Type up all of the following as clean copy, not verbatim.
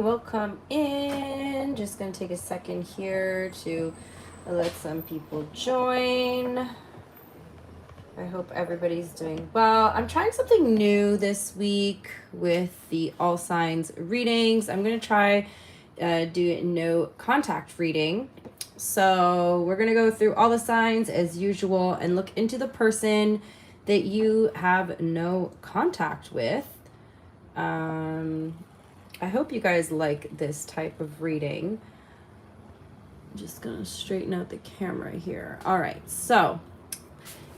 will come in. Just gonna take a second here to let some people join. I hope everybody's doing well. I'm trying something new this week with the all signs readings. I'm gonna try do no contact reading. So we're gonna go through all the signs as usual and look into the person that you have no contact with. I hope you guys like this type of reading. I'm just gonna straighten out the camera here. All right, so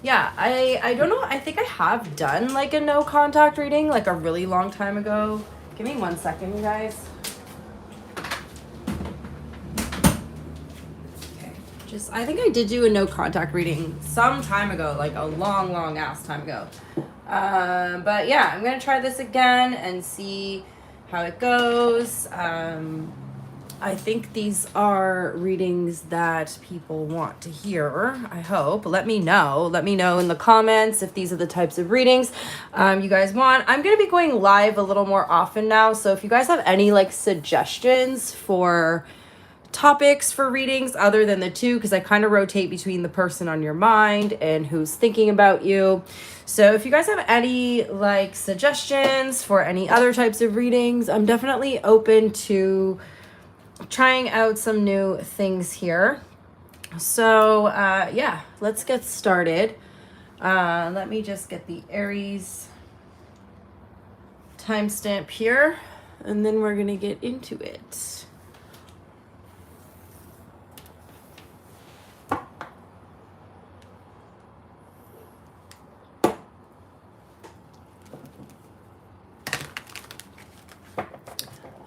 yeah, I don't know. I think I have done like a no contact reading like a really long time ago. Give me 1 second, you guys. Okay, I think I did do a no contact reading some time ago, like a long ass time ago. But yeah, I'm gonna try this again and see how it goes. I think these are readings that people want to hear, I hope. Let me know in the comments if these are the types of readings you guys want. I'm gonna be going live a little more often now, so if you guys have any like suggestions for topics for readings other than the two, because I kind of rotate between the person on your mind and who's thinking about you. So if you guys have any like suggestions for any other types of readings, I'm definitely open to trying out some new things here. So yeah, let's get started. Let me just get the Aries timestamp here, and then we're gonna get into it.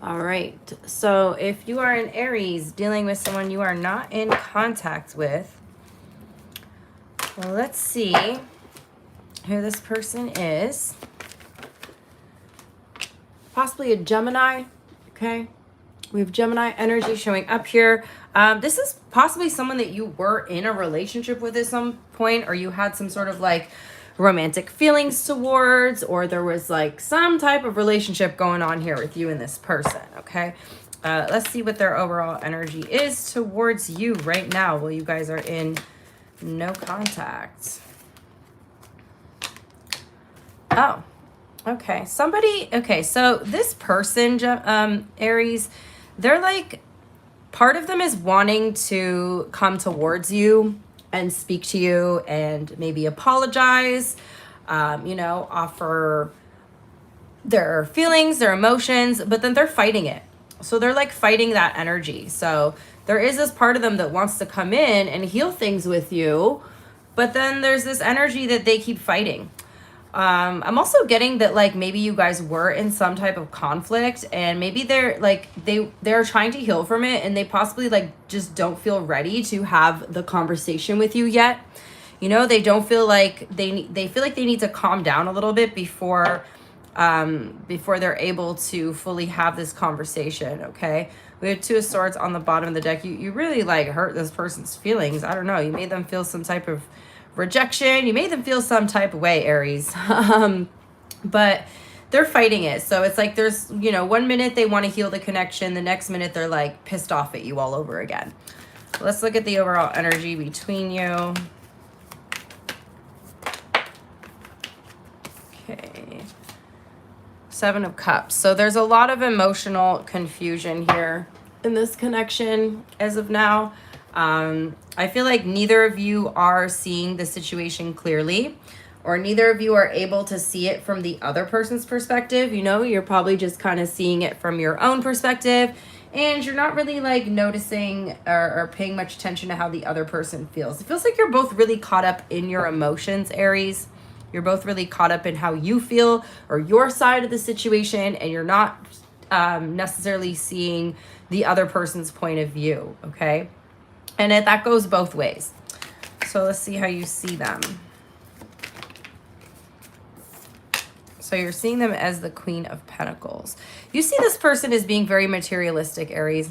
All right, so if you are an Aries dealing with someone you are not in contact with, well, let's see who this person is. Possibly a Gemini, okay? We have Gemini energy showing up here. This is possibly someone that you were in a relationship with at some point, or you had some sort of like romantic feelings towards, or there was like some type of relationship going on here with you and this person, okay? Let's see what their overall energy is towards you right now while you guys are in no contact. Oh, okay. Okay, so this person, Aries, they're like, part of them is wanting to come towards you and speak to you and maybe apologize, offer their feelings, their emotions, but then they're fighting it. So they're like fighting that energy. So there is this part of them that wants to come in and heal things with you, but then there's this energy that they keep fighting. I'm also getting that like maybe you guys were in some type of conflict, and maybe they're like they're trying to heal from it, and they possibly like just don't feel ready to have the conversation with you yet. They don't feel like they feel like they need to calm down a little bit before they're able to fully have this conversation. Okay, we have Two of Swords on the bottom of the deck. You really like hurt this person's feelings. I don't know, you made them feel some type of rejection. You made them feel some type of way, Aries. But they're fighting it. So it's like there's, 1 minute they want to heal the connection. The next minute they're like pissed off at you all over again. Let's look at the overall energy between you. Okay. 7 of Cups. So there's a lot of emotional confusion here in this connection as of now. I feel like neither of you are seeing the situation clearly, or neither of you are able to see it from the other person's perspective. You're probably just kind of seeing it from your own perspective, and you're not really like noticing or paying much attention to how the other person feels. It feels like you're both really caught up in your emotions, Aries. You're both really caught up in how you feel or your side of the situation, and you're not necessarily seeing the other person's point of view, okay? And that goes both ways. So let's see how you see them. So you're seeing them as the Queen of Pentacles. You see this person as being very materialistic, Aries.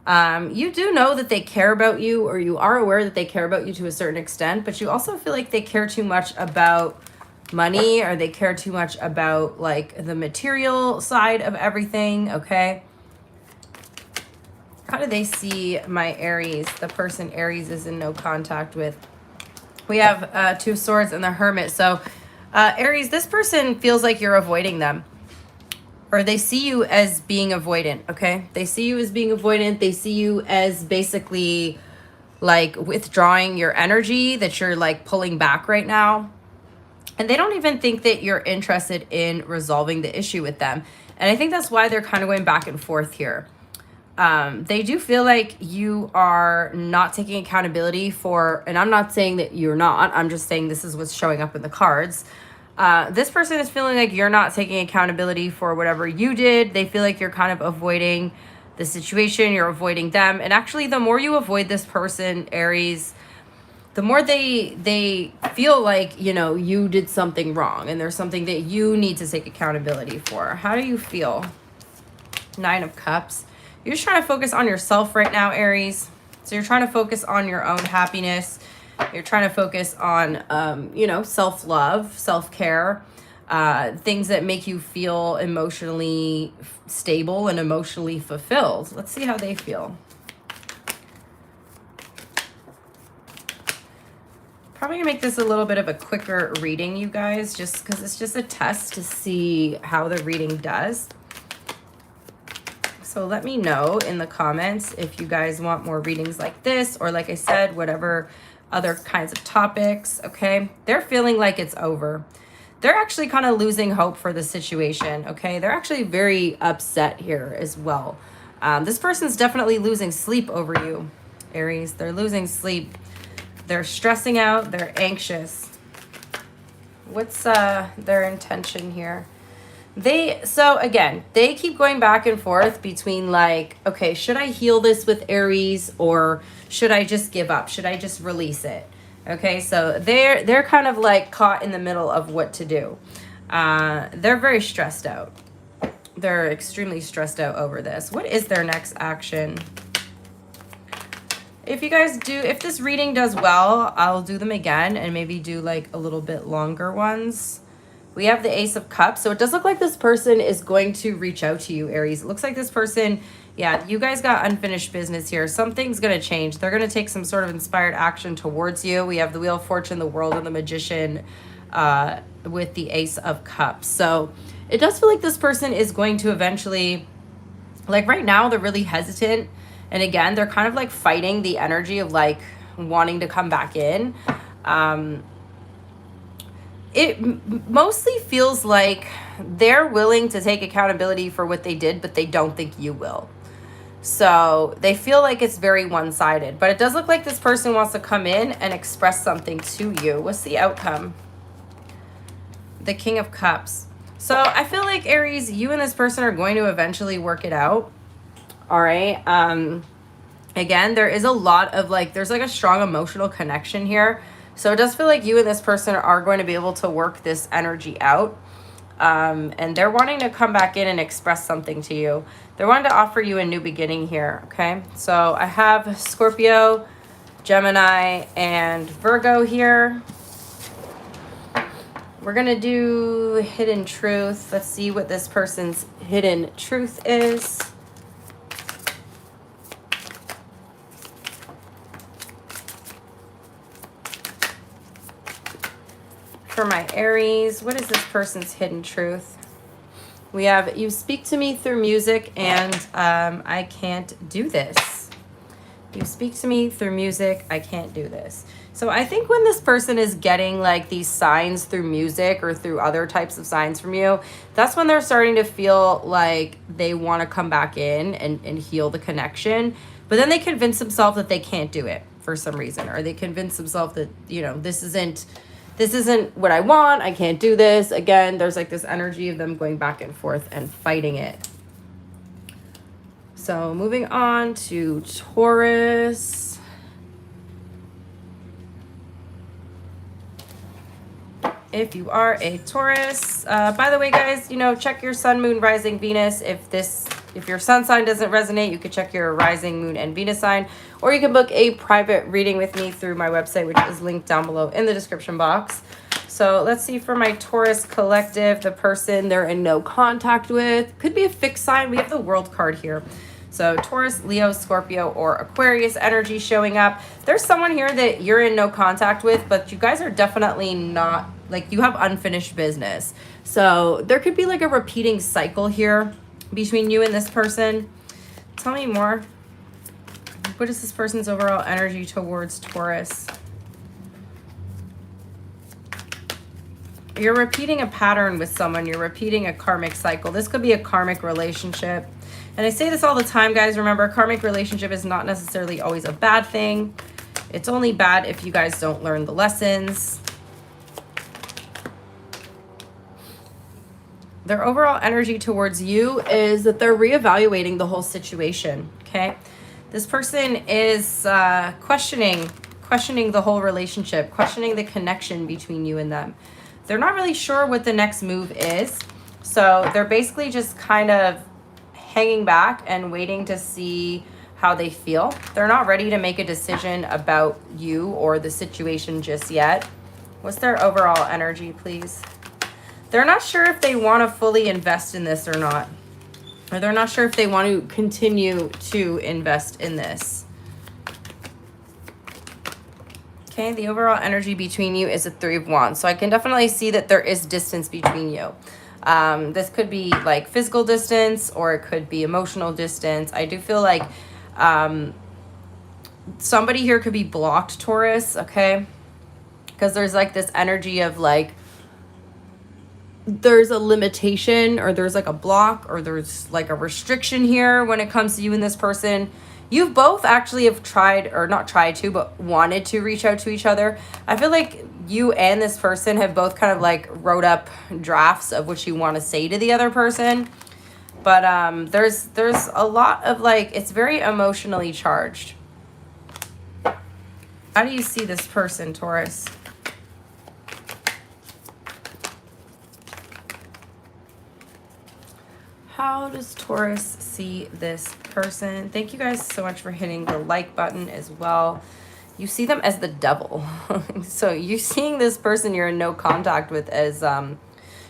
You do know that they care about you, or you are aware that they care about you to a certain extent, but you also feel like they care too much about money, or they care too much about like the material side of everything, okay? How do they see my Aries, the person Aries is in no contact with? We have Two of Swords and the Hermit. So Aries, this person feels like you're avoiding them, or they see you as being avoidant, okay? They see you as being avoidant. They see you as basically like withdrawing your energy, that you're like pulling back right now. And they don't even think that you're interested in resolving the issue with them. And I think that's why they're kind of going back and forth here. They do feel like you are not taking accountability for, and I'm not saying that you're not, I'm just saying this is what's showing up in the cards. This person is feeling like you're not taking accountability for whatever you did. They feel like you're kind of avoiding the situation, you're avoiding them. And actually, the more you avoid this person, Aries, the more they feel like, you know, you did something wrong and there's something that you need to take accountability for. How do you feel? Nine of Cups. You're just trying to focus on yourself right now, Aries. So you're trying to focus on your own happiness. You're trying to focus on, you know, self-love, self-care, things that make you feel emotionally stable and emotionally fulfilled. Let's see how they feel. Probably gonna make this a little bit of a quicker reading, you guys, just because it's just a test to see how the reading does. So let me know in the comments if you guys want more readings like this, or like I said, whatever other kinds of topics, okay? They're feeling like it's over. They're actually kind of losing hope for the situation, okay? They're actually very upset here as well. This person's definitely losing sleep over you, Aries. They're losing sleep. They're stressing out. They're anxious. What's their intention here? So again, they keep going back and forth between like, okay, should I heal this with Aries, or should I just give up? Should I just release it? Okay, so they're kind of like caught in the middle of what to do. They're very stressed out. They're extremely stressed out over this. What is their next action? If you guys do, if this reading does well, I'll do them again and maybe do like a little bit longer ones. We have the Ace of Cups. So it does look like this person is going to reach out to you, Aries. It looks like this person, yeah, you guys got unfinished business here. Something's going to change. They're going to take some sort of inspired action towards you. We have the Wheel of Fortune, the World, and the Magician with the Ace of Cups. So it does feel like this person is going to eventually, like right now, they're really hesitant. And again, they're kind of like fighting the energy of like wanting to come back in. It mostly feels like they're willing to take accountability for what they did, but they don't think you will. So they feel like it's very one-sided. But it does look like this person wants to come in and express something to you. What's the outcome? The King of Cups. So I feel like, Aries, you and this person are going to eventually work it out. All right. Again, there is a lot of like, there's like a strong emotional connection here. So it does feel like you and this person are going to be able to work this energy out. And they're wanting to come back in and express something to you. They're wanting to offer you a new beginning here. Okay. So I have Scorpio, Gemini, and Virgo here. We're going to do hidden truth. Let's see what this person's hidden truth is. For my Aries, what is this person's hidden truth? We have, you speak to me through music and I can't do this. You speak to me through music, I can't do this. So I think when this person is getting like these signs through music or through other types of signs from you, that's when they're starting to feel like they want to come back in and heal the connection. But then they convince themselves that they can't do it for some reason, or they convince themselves that, you know, this isn't what I want. I can't do this. Again, there's like this energy of them going back and forth and fighting it. So moving on to Taurus. If you are a Taurus, by the way, guys, you know, check your sun, moon, rising, Venus. If your sun sign doesn't resonate, you could check your rising, moon, and Venus sign, or you can book a private reading with me through my website, which is linked down below in the description box. So let's see for my Taurus collective, the person they're in no contact with. Could be a fixed sign. We have the World card here. So Taurus, Leo, Scorpio, or Aquarius energy showing up. There's someone here that you're in no contact with, but you guys are definitely not, like, you have unfinished business. So there could be like a repeating cycle here between you and this person. Tell me more. What is this person's overall energy towards Taurus? You're repeating a pattern with someone. You're repeating a karmic cycle. This could be a karmic relationship. And I say this all the time, guys. Remember, a karmic relationship is not necessarily always a bad thing. It's only bad if you guys don't learn the lessons. Their overall energy towards you is that they're reevaluating the whole situation, okay? This person is questioning the whole relationship, questioning the connection between you and them. They're not really sure what the next move is. So they're basically just kind of hanging back and waiting to see how they feel. They're not ready to make a decision about you or the situation just yet. What's their overall energy, please? They're not sure if they want to fully invest in this or not. Or they're not sure if they want to continue to invest in this. Okay, the overall energy between you is a 3 of Wands. So I can definitely see that there is distance between you. This could be like physical distance, or it could be emotional distance. I do feel like somebody here could be blocked, Taurus, okay? Because there's like this energy of like, there's a limitation, or there's like a block, or there's like a restriction here when it comes to you and this person. You both actually have tried, or not tried to, but wanted to reach out to each other. I feel like you and this person have both kind of like wrote up drafts of what you want to say to the other person. But there's a lot of like, it's very emotionally charged. How do you see this person, Taurus? How does Taurus see this person? Thank you guys so much for hitting the like button as well. You see them as the devil. So you're seeing this person you're in no contact with as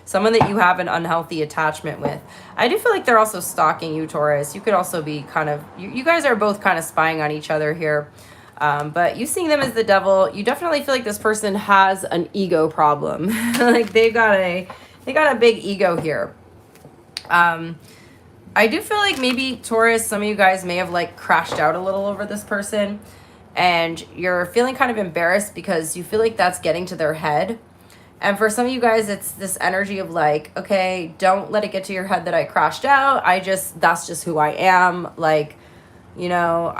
someone that you have an unhealthy attachment with. I do feel like they're also stalking you, Taurus. You could also be kind of, you guys are both kind of spying on each other here. But you seeing them as the devil, you definitely feel like this person has an ego problem. Like they got a big ego here. I do feel like maybe Taurus, some of you guys may have like crashed out a little over this person, and you're feeling kind of embarrassed because you feel like that's getting to their head. And for some of you guys, it's this energy of like, okay, don't let it get to your head that I crashed out. That's just who I am. Like, you know,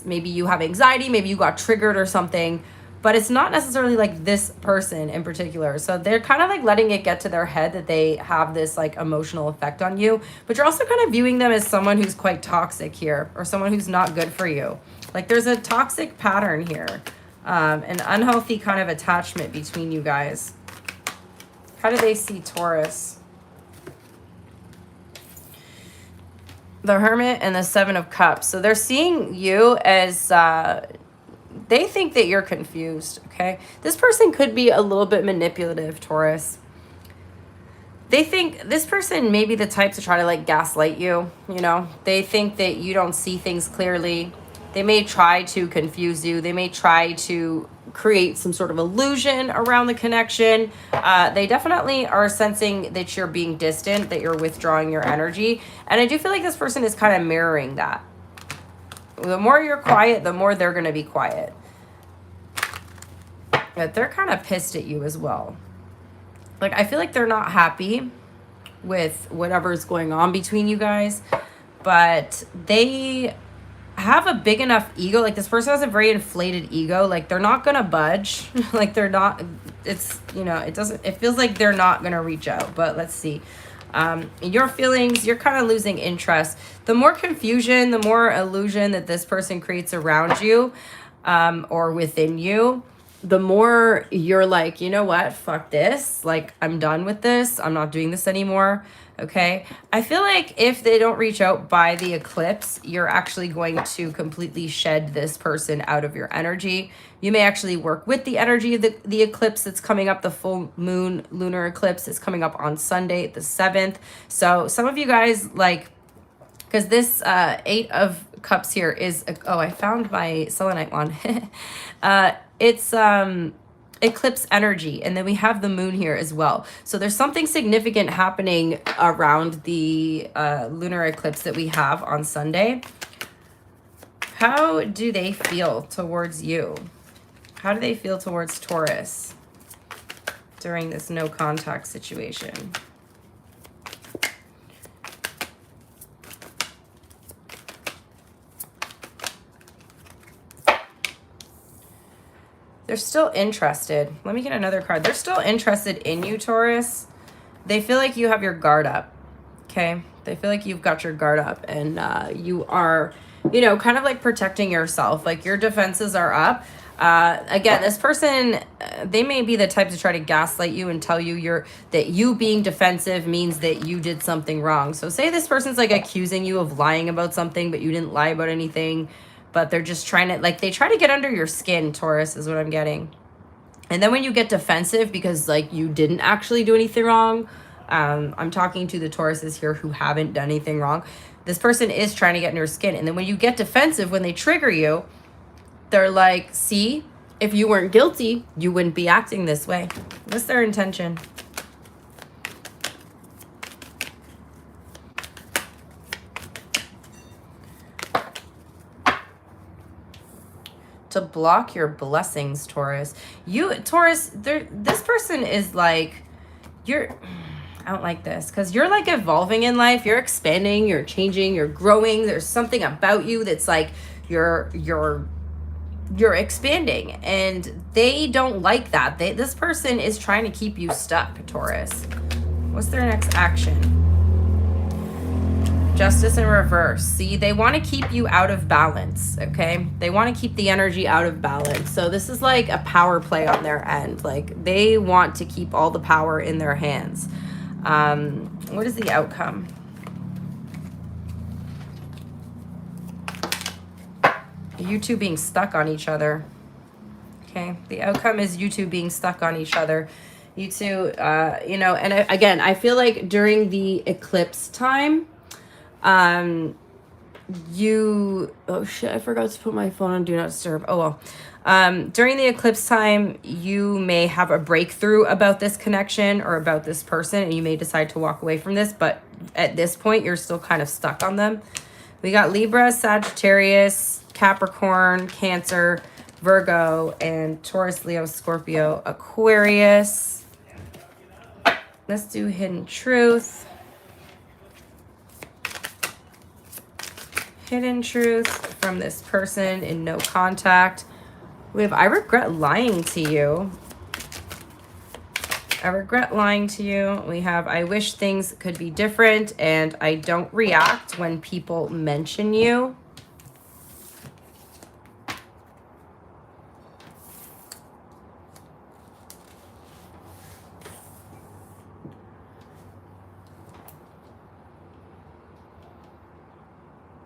maybe you have anxiety, maybe you got triggered or something. But it's not necessarily like this person in particular. So they're kind of like letting it get to their head that they have this like emotional effect on you. But you're also kind of viewing them as someone who's quite toxic here, or someone who's not good for you. Like there's a toxic pattern here, an unhealthy kind of attachment between you guys. How do they see Taurus? The Hermit and the 7 of Cups. So they're seeing you as... they think that you're confused, okay? This person could be a little bit manipulative, Taurus. They think this person may be the type to try to like gaslight you, you know? They think that you don't see things clearly. They may try to confuse you. They may try to create some sort of illusion around the connection. They definitely are sensing that you're being distant, that you're withdrawing your energy. And I do feel like this person is kind of mirroring that. The more you're quiet, the more they're going to be quiet. But they're kind of pissed at you as well. Like, I feel like they're not happy with whatever's going on between you guys. But they have a big enough ego. Like, this person has a very inflated ego. Like, they're not going to budge. Like, they're not, it's, you know, it feels like they're not going to reach out. But let's see. Your feelings, you're kind of losing interest. The more confusion, the more illusion that this person creates around you, or within you, the more you're like, you know what, fuck this, like I'm done with this, I'm not doing this anymore. Okay, I feel like if they don't reach out by the eclipse, you're actually going to completely shed this person out of your energy. You may actually work with the energy of the eclipse that's coming up. The full moon lunar eclipse is coming up on Sunday, the 7th. So some of you guys, like, because this 8 of cups here is, oh, I found my selenite one. It's eclipse energy, and then we have the moon here as well. So there's something significant happening around the lunar eclipse that we have on Sunday. How do they feel towards you? How do they feel towards Taurus during this no contact situation? They're still interested. Let me get another card. They're still interested in you, Taurus. They feel like you have your guard up, okay? They feel like you've got your guard up, and you are, you know, kind of like protecting yourself. Like your defenses are up. Again, this person, they may be the type to try to gaslight you and tell you that you being defensive means that you did something wrong. So say this person's like accusing you of lying about something, but you didn't lie about anything. But they're just trying to, like, they try to get under your skin, Taurus, is what I'm getting. And then when you get defensive because, like, you didn't actually do anything wrong, I'm talking to the Tauruses here who haven't done anything wrong. This person is trying to get under your skin. And then when you get defensive, when they trigger you, they're like, see, if you weren't guilty, you wouldn't be acting this way. What's their intention? To block your blessings, Taurus. Taurus, this person is like, I don't like this, because you're like evolving in life. You're expanding, you're changing, you're growing. There's something about you that's like you're expanding, and they don't like that. This person is trying to keep you stuck, Taurus. What's their next action? Justice in reverse. See, they want to keep you out of balance, okay? They want to keep the energy out of balance. So this is like a power play on their end. Like they want to keep all the power in their hands. What is the outcome? You two being stuck on each other. Okay, the outcome is you two being stuck on each other. You two, you know, and again, I feel like during the eclipse time, oh shit, I forgot to put my phone on do not disturb. Oh well. During the eclipse time, you may have a breakthrough about this connection or about this person, and you may decide to walk away from this, but at this point you're still kind of stuck on them. We got Libra, Sagittarius, Capricorn, Cancer, Virgo, and Taurus, Leo, Scorpio, Aquarius. Let's do hidden truth. Hidden truth from this person in no contact. We have, I regret lying to you. I regret lying to you. We have, I wish things could be different, and I don't react when people mention you.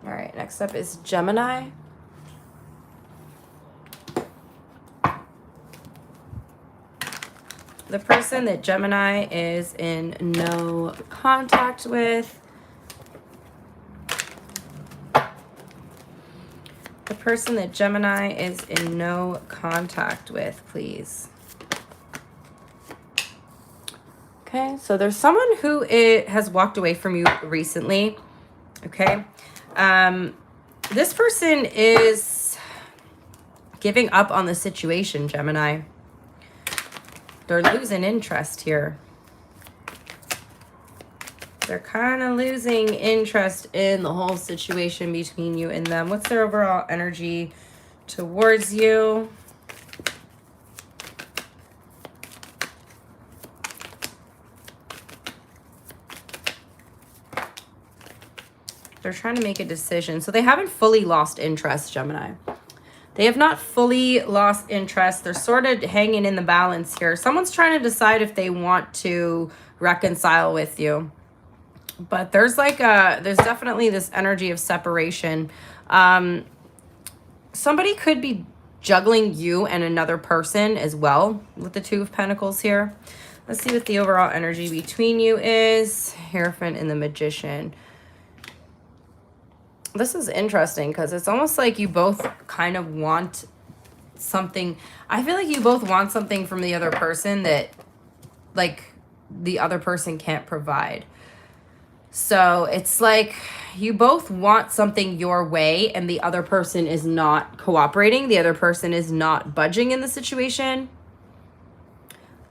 All right, next up is Gemini. The person that Gemini is in no contact with. The person that Gemini is in no contact with, please. Okay, so there's someone who has walked away from you recently. Okay. This person is giving up on the situation, Gemini. They're losing interest here. They're kind of losing interest in the whole situation between you and them. What's their overall energy towards you? They're trying to make a decision. So they haven't fully lost interest, Gemini. They have not fully lost interest. They're sort of hanging in the balance here. Someone's trying to decide if they want to reconcile with you. But there's there's definitely this energy of separation. Somebody could be juggling you and another person as well with the Two of Pentacles here. Let's see what the overall energy between you is. Hierophant and the Magician. This is interesting because it's almost like you both kind of want something. I feel like you both want something from the other person that like the other person can't provide. So it's like you both want something your way and the other person is not cooperating. The other person is not budging in the situation.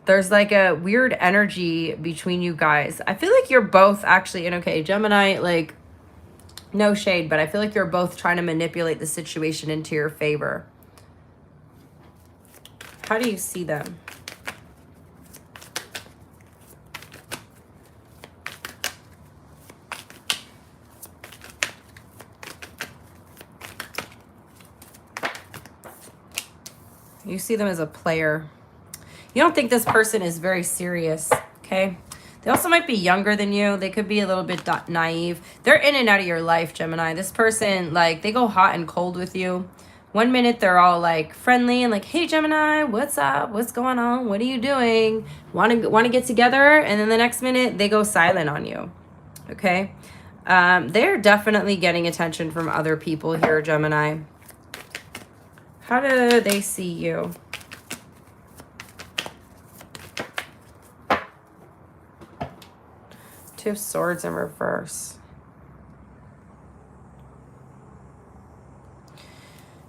There's like a weird energy between you guys. I feel like you're both actually, and okay, Gemini, like, no shade, but I feel like you're both trying to manipulate the situation into your favor. How do you see them? You see them as a player. You don't think this person is very serious, okay? They also might be younger than you. They could be a little bit naive. They're in and out of your life, Gemini. This person, like, they go hot and cold with you. One minute they're all like friendly and like, hey Gemini, what's up? What's going on? What are you doing? Want to get together? And then the next minute they go silent on you. Okay? They're definitely getting attention from other people here, Gemini. How do they see you? Two of Swords in reverse.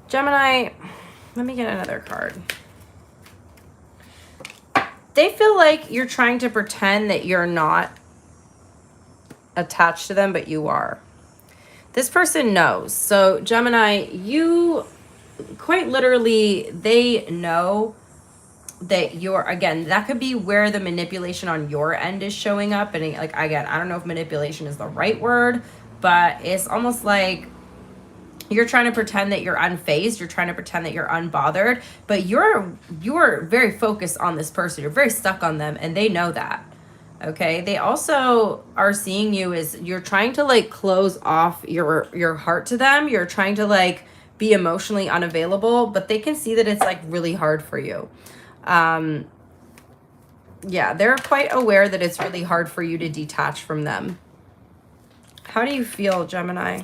Gemini, let me get another card. They feel like you're trying to pretend that you're not attached to them, but you are. This person knows. So Gemini, you quite literally, they know that you're, again, that could be where the manipulation on your end is showing up. And like, again, I don't know if manipulation is the right word, but it's almost like you're trying to pretend that you're unfazed. You're trying to pretend that you're unbothered, but you're very focused on this person. You're very stuck on them, and they know that. Okay. They also are seeing you as you're trying to like close off your heart to them. You're trying to like be emotionally unavailable, but they can see that it's like really hard for you. Yeah, they're quite aware that it's really hard for you to detach from them. How do you feel, Gemini?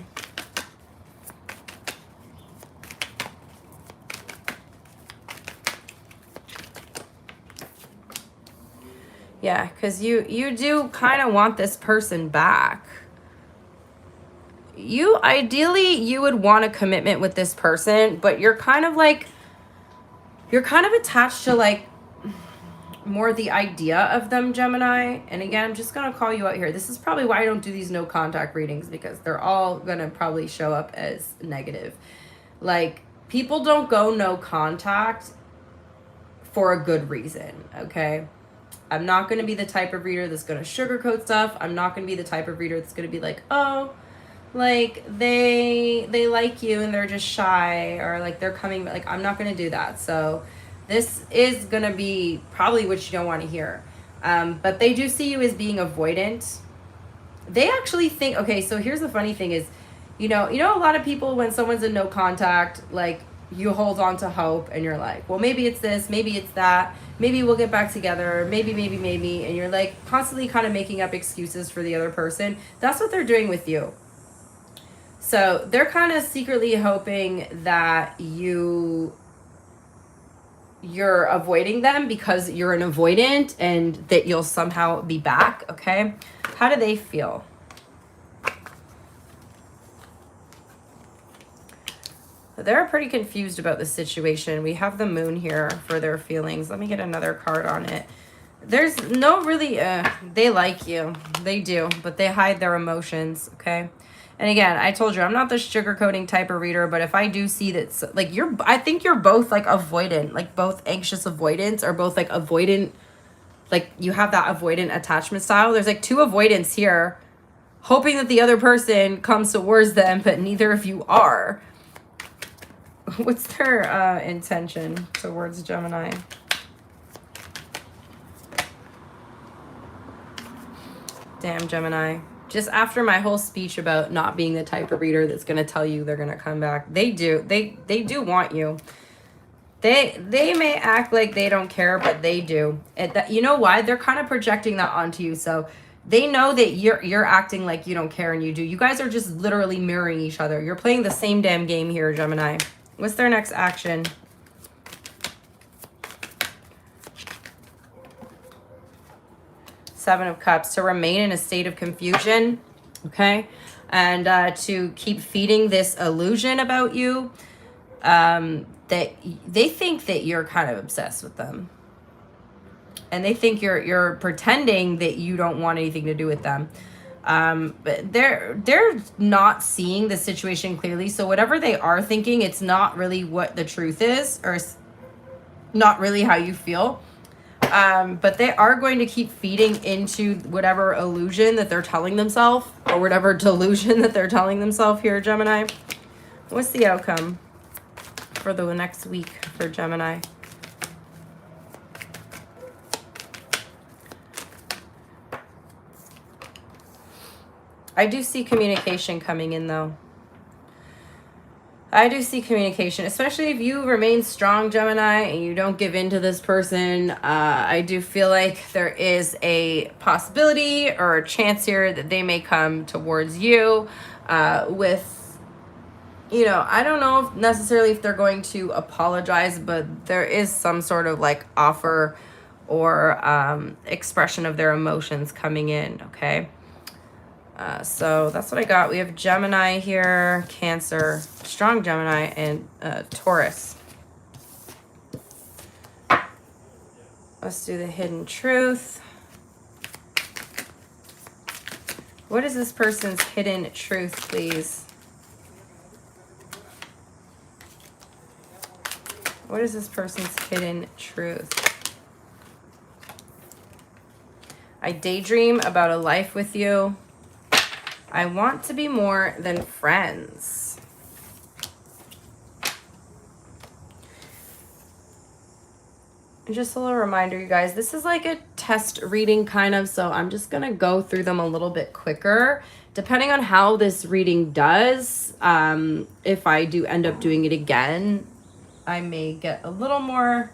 Yeah, because you do kind of want this person back. Ideally, you would want a commitment with this person, but you're kind of attached to like more the idea of them, Gemini. And again, I'm just going to call you out here. This is probably why I don't do these no contact readings, because they're all going to probably show up as negative. Like, people don't go no contact for a good reason, okay? I'm not going to be the type of reader that's going to sugarcoat stuff. I'm not going to be the type of reader that's going to be like, oh, like they like you and they're just shy, or like they're coming, like I'm not going to do that. So this is going to be probably what you don't want to hear. But they do see you as being avoidant. They actually think, okay, so here's the funny thing is, you know, a lot of people, when someone's in no contact, like you hold on to hope and you're like, well, maybe it's this, maybe it's that, maybe we'll get back together, maybe, and you're like constantly kind of making up excuses for the other person. That's what they're doing with you. So they're kind of secretly hoping that you're avoiding them because you're an avoidant and that you'll somehow be back, okay? How do they feel? They're pretty confused about the situation. We have the moon here for their feelings. Let me get another card on it. There's no really, they like you. They do, but they hide their emotions, okay? And again, I told you, I'm not the sugarcoating type of reader, but if I do see that, like I think you're both like avoidant, like both anxious avoidance, or both like avoidant, like you have that avoidant attachment style. There's like two avoidants here, hoping that the other person comes towards them, but neither of you are. What's their intention towards Gemini? Damn, Gemini. Just after my whole speech about not being the type of reader that's going to tell you they're going to come back. They do. They do want you. They may act like they don't care, but they do. You know why? They're kind of projecting that onto you. So they know that you're acting like you don't care and you do. You guys are just literally mirroring each other. You're playing the same damn game here, Gemini. What's their next action? Seven of Cups. To remain in a state of confusion, okay? And to keep feeding this illusion about you, that they think that you're kind of obsessed with them. And they think you're pretending that you don't want anything to do with them. But they're not seeing the situation clearly. So whatever they are thinking, it's not really what the truth is, or it's not really how you feel. But they are going to keep feeding into whatever illusion that they're telling themselves, or whatever delusion that they're telling themselves here, Gemini. What's the outcome for the next week for Gemini? I do see communication coming in, though. I do see communication, especially if you remain strong, Gemini, and you don't give in to this person. I do feel like there is a possibility or a chance here that they may come towards you with, you know, I don't know if necessarily if they're going to apologize, but there is some sort of like offer or expression of their emotions coming in, okay? So that's what I got. We have Gemini here, Cancer, strong Gemini, and Taurus. Let's do the hidden truth. What is this person's hidden truth, please? What is this person's hidden truth? I daydream about a life with you. I want to be more than friends. And just a little reminder, you guys, this is like a test reading kind of, so I'm just going to go through them a little bit quicker. Depending on how this reading does, if I do end up doing it again, I may get a little more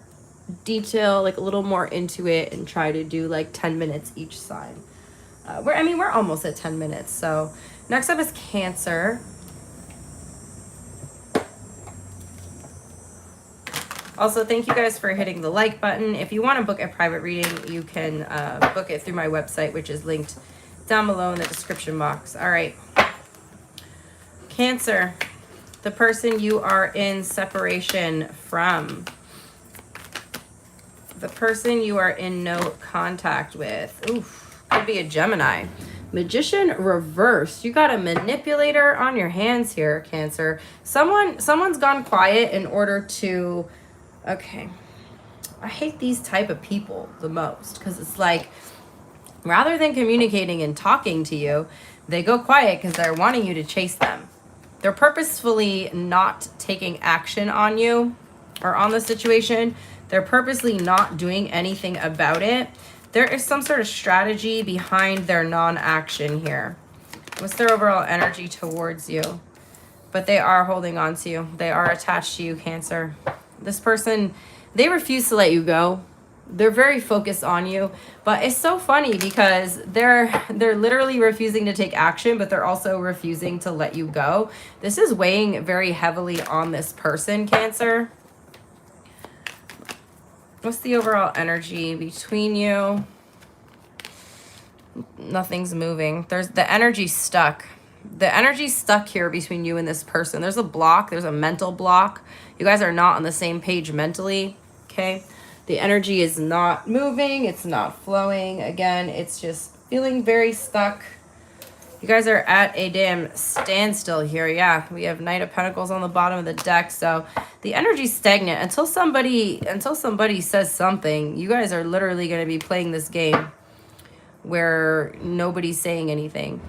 detail, like a little more into it, and try to do like 10 minutes each side. We're almost at 10 minutes. So next up is Cancer. Also, thank you guys for hitting the like button. If you want to book a private reading, you can book it through my website, which is linked down below in the description box. All right. Cancer, the person you are in separation from. The person you are in no contact with. Oof. Could be a Gemini. Magician reverse. You got a manipulator on your hands here, Cancer. Someone's gone quiet in order to... Okay. I hate these type of people the most, because it's like, rather than communicating and talking to you, they go quiet because they're wanting you to chase them. They're purposefully not taking action on you or on the situation. They're purposely not doing anything about it. There is some sort of strategy behind their non-action here. What's their overall energy towards you? But they are holding on to you. They are attached to you, Cancer. This person, they refuse to let you go. They're very focused on you. But it's so funny because they're literally refusing to take action, but they're also refusing to let you go. This is weighing very heavily on this person, Cancer. What's the overall energy between you? Nothing's moving. There's the energy stuck. The energy's stuck here between you and this person. There's a block. There's a mental block. You guys are not on the same page mentally, okay? The energy is not moving. It's not flowing. Again, it's just feeling very stuck. You guys are at a damn standstill here. Yeah, we have Knight of Pentacles on the bottom of the deck. So the energy's stagnant until somebody says something. You guys are literally going to be playing this game where nobody's saying anything.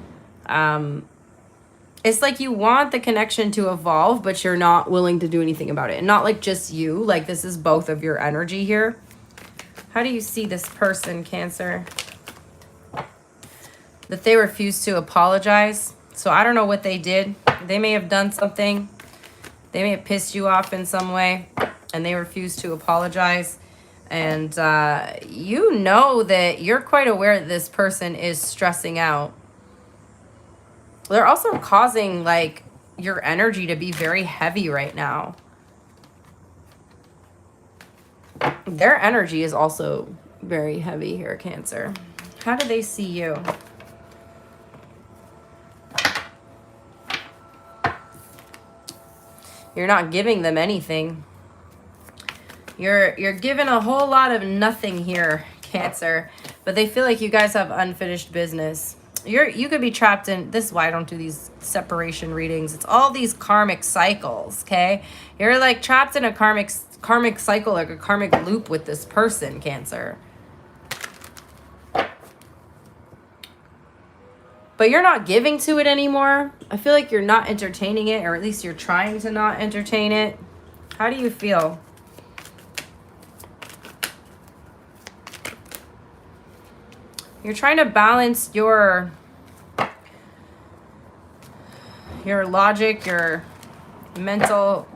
It's like you want the connection to evolve, but you're not willing to do anything about it. And not like just you, like this is both of your energy here. How do you see this person, Cancer? That they refuse to apologize. So I don't know what they did. They may have done something. They may have pissed you off in some way, and they refuse to apologize. And you know that you're quite aware that this person is stressing out. They're also causing, like, your energy to be very heavy right now. Their energy is also very heavy here, Cancer. How do they see you? You're not giving them anything. You're given a whole lot of nothing here, Cancer. But they feel like you guys have unfinished business. You could be trapped in, this is why I don't do these separation readings. It's all these karmic cycles, okay? You're like trapped in a karmic cycle, like a karmic loop with this person, Cancer. But you're not giving to it anymore. I feel like you're not entertaining it, or at least you're trying to not entertain it. How do you feel? You're trying to balance your logic, your mental,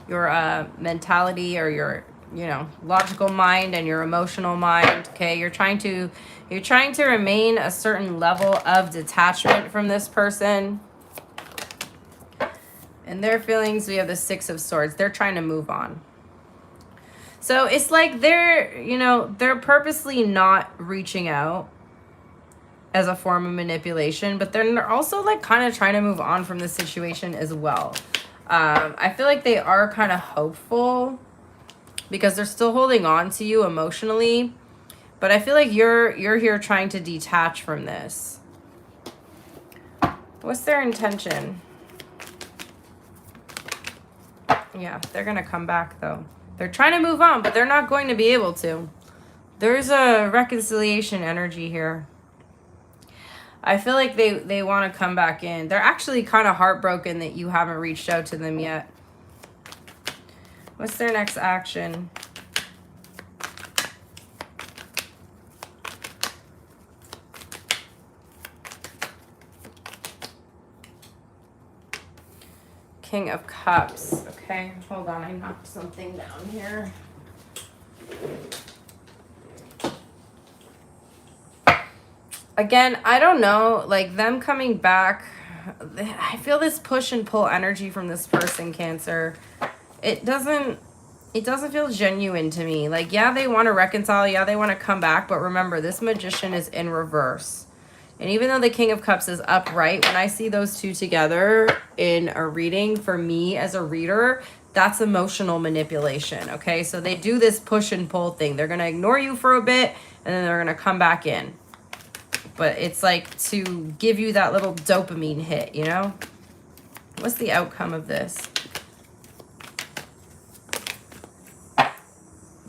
your mentality, or your, you know, logical mind and your emotional mind. Okay, you're trying to remain a certain level of detachment from this person. And their feelings, we have the Six of Swords. They're trying to move on. So it's like they're purposely not reaching out as a form of manipulation, but they're also like kind of trying to move on from the situation as well. I feel like they are kind of hopeful because they're still holding on to you emotionally, but I feel like you're here trying to detach from this. What's their intention? Yeah, they're gonna come back though. They're trying to move on, but they're not going to be able to. There's a reconciliation energy here. I feel like they want to come back in. They're actually kind of heartbroken that you haven't reached out to them yet. What's their next action? King of Cups. Okay, hold on. I knocked something down here. Again, I don't know. Like, them coming back, I feel this push and pull energy from this person, Cancer. It doesn't feel genuine to me. Like, yeah, they want to reconcile. Yeah, they want to come back. But remember, this Magician is in reverse. And even though the King of Cups is upright, when I see those two together in a reading, for me as a reader, that's emotional manipulation, okay? So they do this push and pull thing. They're going to ignore you for a bit, and then they're going to come back in. But it's like to give you that little dopamine hit, you know? What's the outcome of this?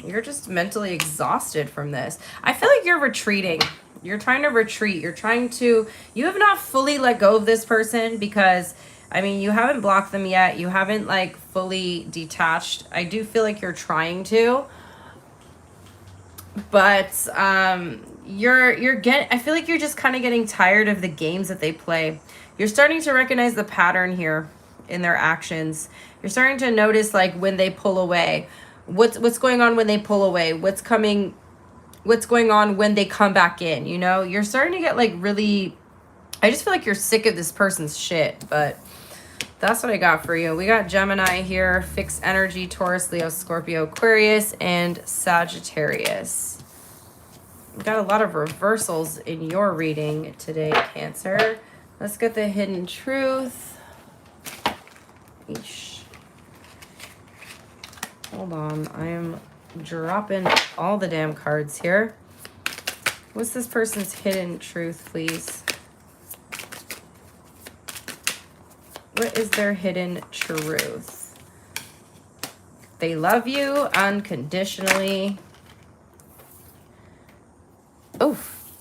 You're just mentally exhausted from this. I feel like you're retreating. You're trying to retreat. You have not fully let go of this person because, I mean, you haven't blocked them yet. You haven't like fully detached. I do feel like you're trying to, but I feel like you're just kind of getting tired of the games that they play. You're starting to recognize the pattern here in their actions. You're starting to notice like when they pull away, what's going on when they pull away, what's going on when they come back in, you know? You're starting to get like really, I just feel like you're sick of this person's shit, but that's what I got for you. We got Gemini here, fixed energy, Taurus, Leo, Scorpio, Aquarius, and Sagittarius. We got a lot of reversals in your reading today, Cancer. Let's get the hidden truth. Eesh. Hold on, I am dropping all the damn cards here. What's this person's hidden truth, please? What is their hidden truth? They love you unconditionally. Oof.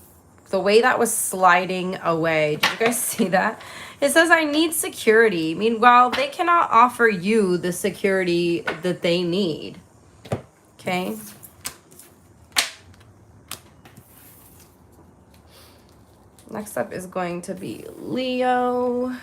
The way that was sliding away. Did you guys see that? It says, I need security. Meanwhile, they cannot offer you the security that they need. Okay? Next up is going to be Leo.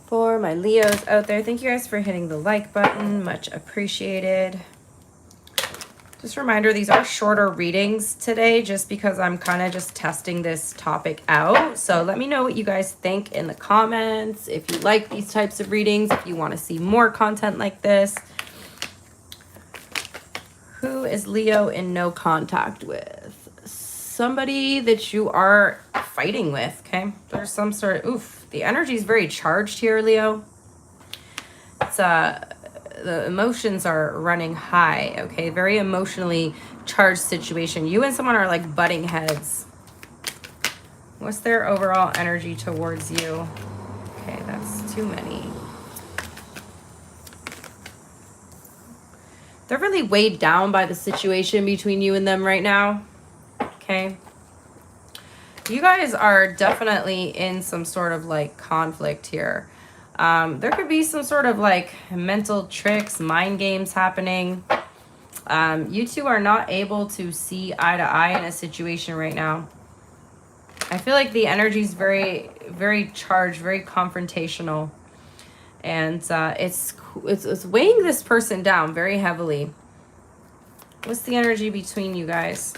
For my Leos out there, thank you guys for hitting the like button. Much appreciated. Just a reminder, these are shorter readings today just because I'm kind of just testing this topic out. So let me know what you guys think in the comments. If you like these types of readings, if you want to see more content like this. Who is Leo in no contact with? Somebody that you are fighting with, okay? There's some sort of, oof, the energy is very charged here, Leo. It's, the emotions are running high, okay? Very emotionally charged situation. You and someone are like butting heads. What's their overall energy towards you? Okay, that's too many. They're really weighed down by the situation between you and them right now, okay? You guys are definitely in some sort of like conflict here. There could be some sort of like mental tricks, mind games happening. You two are not able to see eye to eye in a situation right now. I feel like the energy is very, very charged, very confrontational. And it's weighing this person down very heavily. What's the energy between you guys?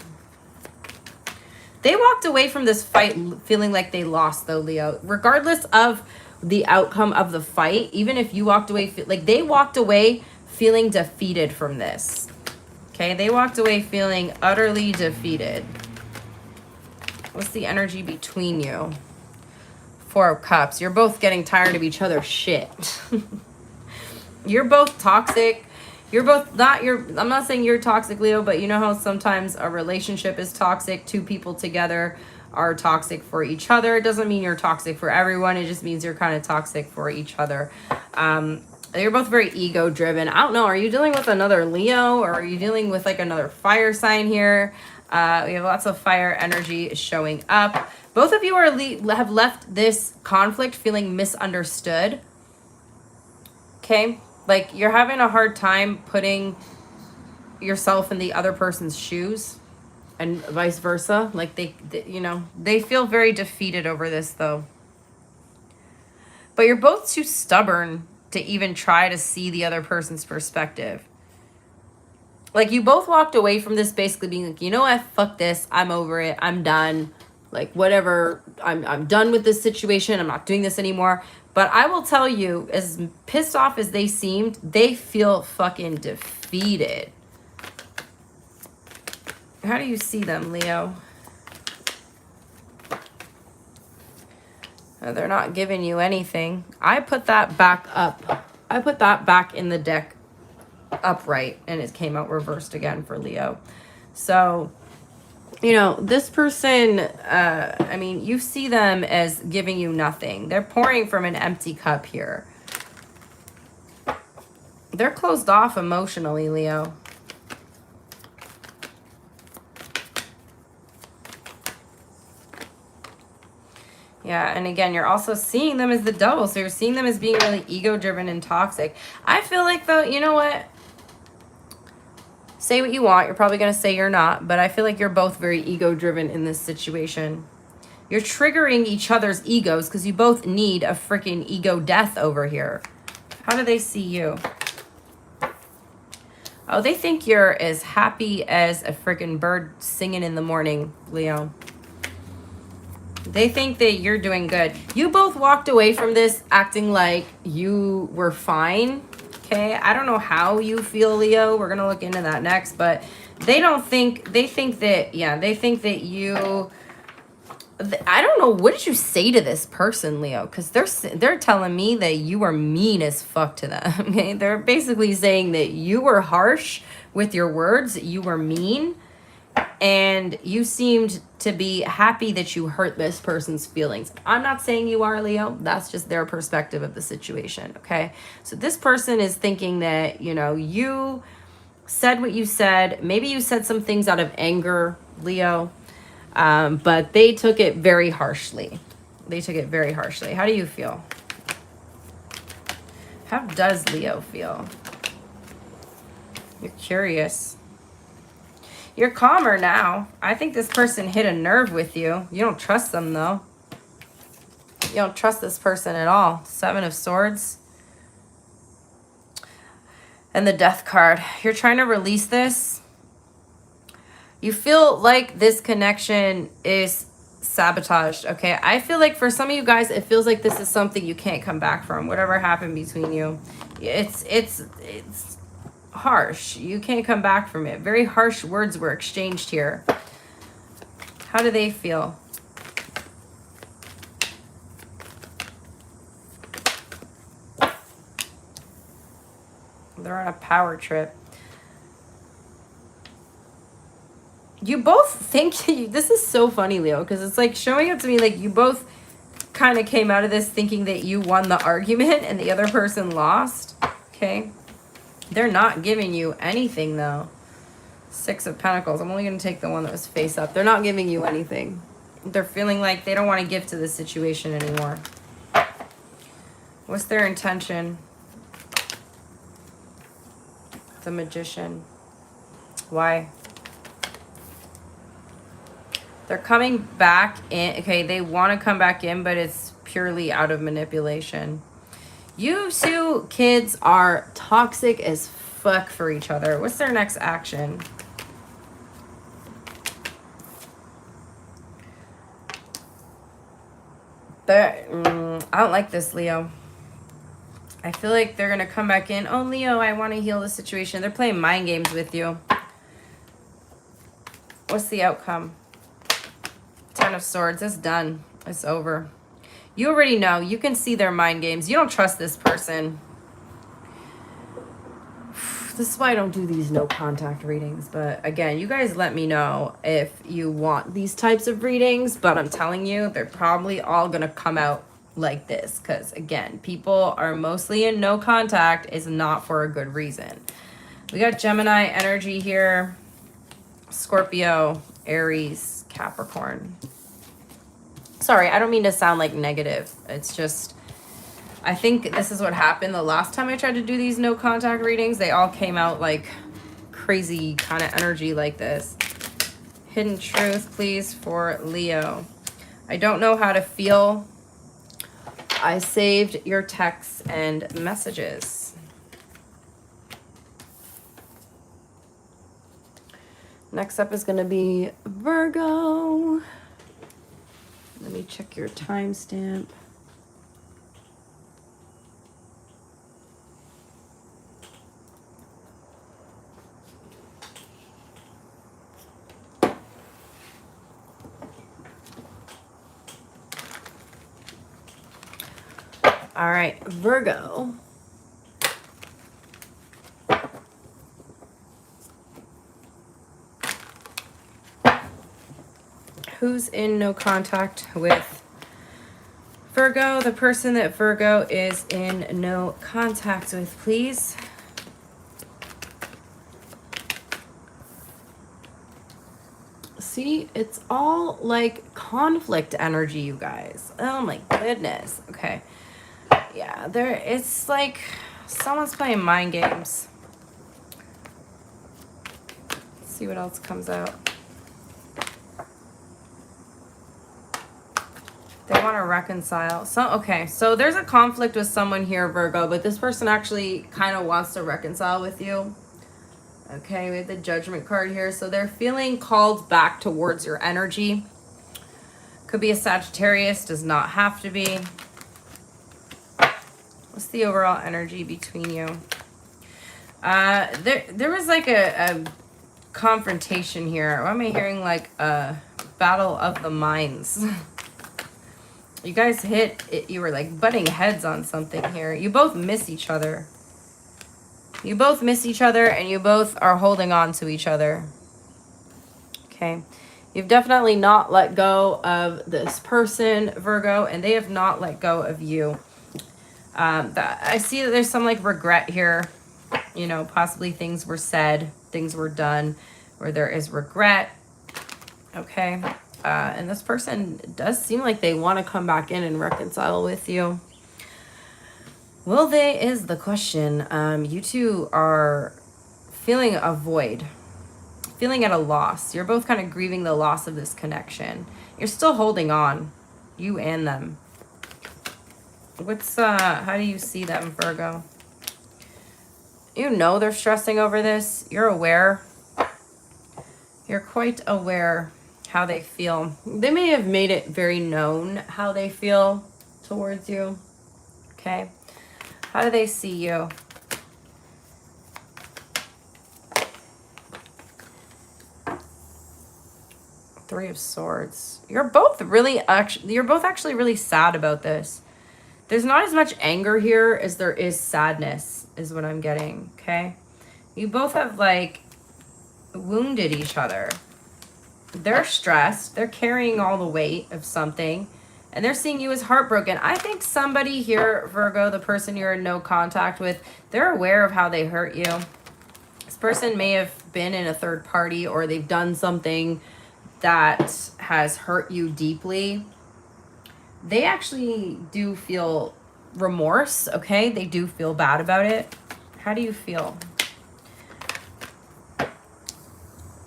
They walked away from this fight feeling like they lost, though, Leo. Regardless of the outcome of the fight, even if you walked away, like they walked away feeling defeated from this. Okay, they walked away feeling utterly defeated. What's the energy between you? Four of Cups. You're both getting tired of each other's shit. You're both toxic. You're both not, I'm not saying you're toxic, Leo, but you know how sometimes a relationship is toxic. Two people together are toxic for each other. It doesn't mean you're toxic for everyone. It just means you're kind of toxic for each other. You're both very ego driven. I don't know. Are you dealing with another Leo, or are you dealing with like another fire sign here? We have lots of fire energy showing up. Both of you have left this conflict feeling misunderstood. Okay? Like you're having a hard time putting yourself in the other person's shoes, and vice versa. Like they you know, they feel very defeated over this though. But you're both too stubborn to even try to see the other person's perspective. Like you both walked away from this basically being like, you know what, fuck this, I'm over it, I'm done. Like whatever, I'm done with this situation, I'm not doing this anymore. But I will tell you, as pissed off as they seemed, they feel fucking defeated. How do you see them, Leo? They're not giving you anything. I put that back up. I put that back in the deck upright, and it came out reversed again for Leo. So, you know, this person, I mean, you see them as giving you nothing. They're pouring from an empty cup here. They're closed off emotionally, Leo. Yeah, and again, you're also seeing them as the devil. So you're seeing them as being really ego-driven and toxic. I feel like, though, you know what? Say what you want. You're probably going to say you're not. But I feel like you're both very ego-driven in this situation. You're triggering each other's egos because you both need a freaking ego death over here. How do they see you? Oh, they think you're as happy as a freaking bird singing in the morning, Leo. They think that you're doing good. You both walked away from this acting like you were fine. Okay, I don't know how you feel, Leo. We're gonna look into that next, but they think that you, I don't know, what did you say to this person, Leo? Because they're telling me that you were mean as fuck to them. Okay, they're basically saying that you were harsh with your words, you were mean, And you seemed to be happy that you hurt this person's feelings. I'm not saying you are, Leo. That's just their perspective of the situation, okay? So this person is thinking that, you know, you said what you said. Maybe you said some things out of anger, Leo, but they took it very harshly. They took it very harshly. How do you feel? How does Leo feel? You're curious. You're calmer now. I think this person hit a nerve with you. You don't trust them, though. You don't trust this person at all. Seven of Swords. And the Death card. You're trying to release this. You feel like this connection is sabotaged, okay? I feel like for some of you guys, it feels like this is something you can't come back from. Whatever happened between you. It's harsh. You can't come back from it. Very harsh words were exchanged here. How do they feel? They're on a power trip. You both think this is so funny, Leo, because it's like showing up to me like you both kind of came out of this thinking that you won the argument and the other person lost. Okay. They're not giving you anything, though. Six of Pentacles. I'm only going to take the one that was face up. They're not giving you anything. They're feeling like they don't want to give to this situation anymore. What's their intention? The Magician. Why? They're coming back in. Okay, they want to come back in, but it's purely out of manipulation. You two kids are toxic as fuck for each other. What's their next action? I don't like this, Leo. I feel like they're going to come back in. Oh, Leo, I want to heal the situation. They're playing mind games with you. What's the outcome? Ten of Swords. It's done. It's over. You already know. You can see their mind games. You don't trust this person. This is why I don't do these no contact readings. But again, you guys let me know if you want these types of readings. But I'm telling you, they're probably all going to come out like this. Because again, people are mostly in no contact is not for a good reason. We got Gemini energy here. Scorpio, Aries, Capricorn. Sorry, I don't mean to sound like negative. It's just, I think this is what happened the last time I tried to do these no contact readings. They all came out like crazy kind of energy like this. Hidden truth, please, for Leo. I don't know how to feel. I saved your texts and messages. Next up is going to be Virgo. Let me check your timestamp. All right, Virgo. Who's in no contact with Virgo? The person that Virgo is in no contact with, please. See, it's all like conflict energy, you guys. Oh my goodness. Okay. Yeah, it's like someone's playing mind games. Let's see what else comes out. They want to reconcile. Okay, so there's a conflict with someone here, Virgo, but this person actually kind of wants to reconcile with you. Okay, we have the Judgment card here. So they're feeling called back towards your energy. Could be a Sagittarius, does not have to be. What's the overall energy between you? There was like a confrontation here. Why am I hearing like a battle of the minds? You guys hit it. You were like butting heads on something here. You both miss each other. You both miss each other and you both are holding on to each other. Okay. You've definitely not let go of this person, Virgo, and they have not let go of you. I see that there's some like regret here. You know, possibly things were said, things were done, where there is regret. Okay. And this person does seem like they want to come back in and reconcile with you. Will they is the question. You two are feeling a void, feeling at a loss. You're both kind of grieving the loss of this connection. You're still holding on, you and them. How do you see them, Virgo? You know they're stressing over this. You're aware. You're quite aware how they feel. They may have made it very known how they feel towards you. Okay. How do they see you? Three of Swords. You're both actually really sad about this. There's not as much anger here as there is sadness, is what I'm getting. Okay. You both have like wounded each other. They're stressed. They're carrying all the weight of something. And they're seeing you as heartbroken. I think somebody here, Virgo, the person you're in no contact with, they're aware of how they hurt you. This person may have been in a third party, or they've done something that has hurt you deeply. They actually do feel remorse, okay? They do feel bad about it. How do you feel?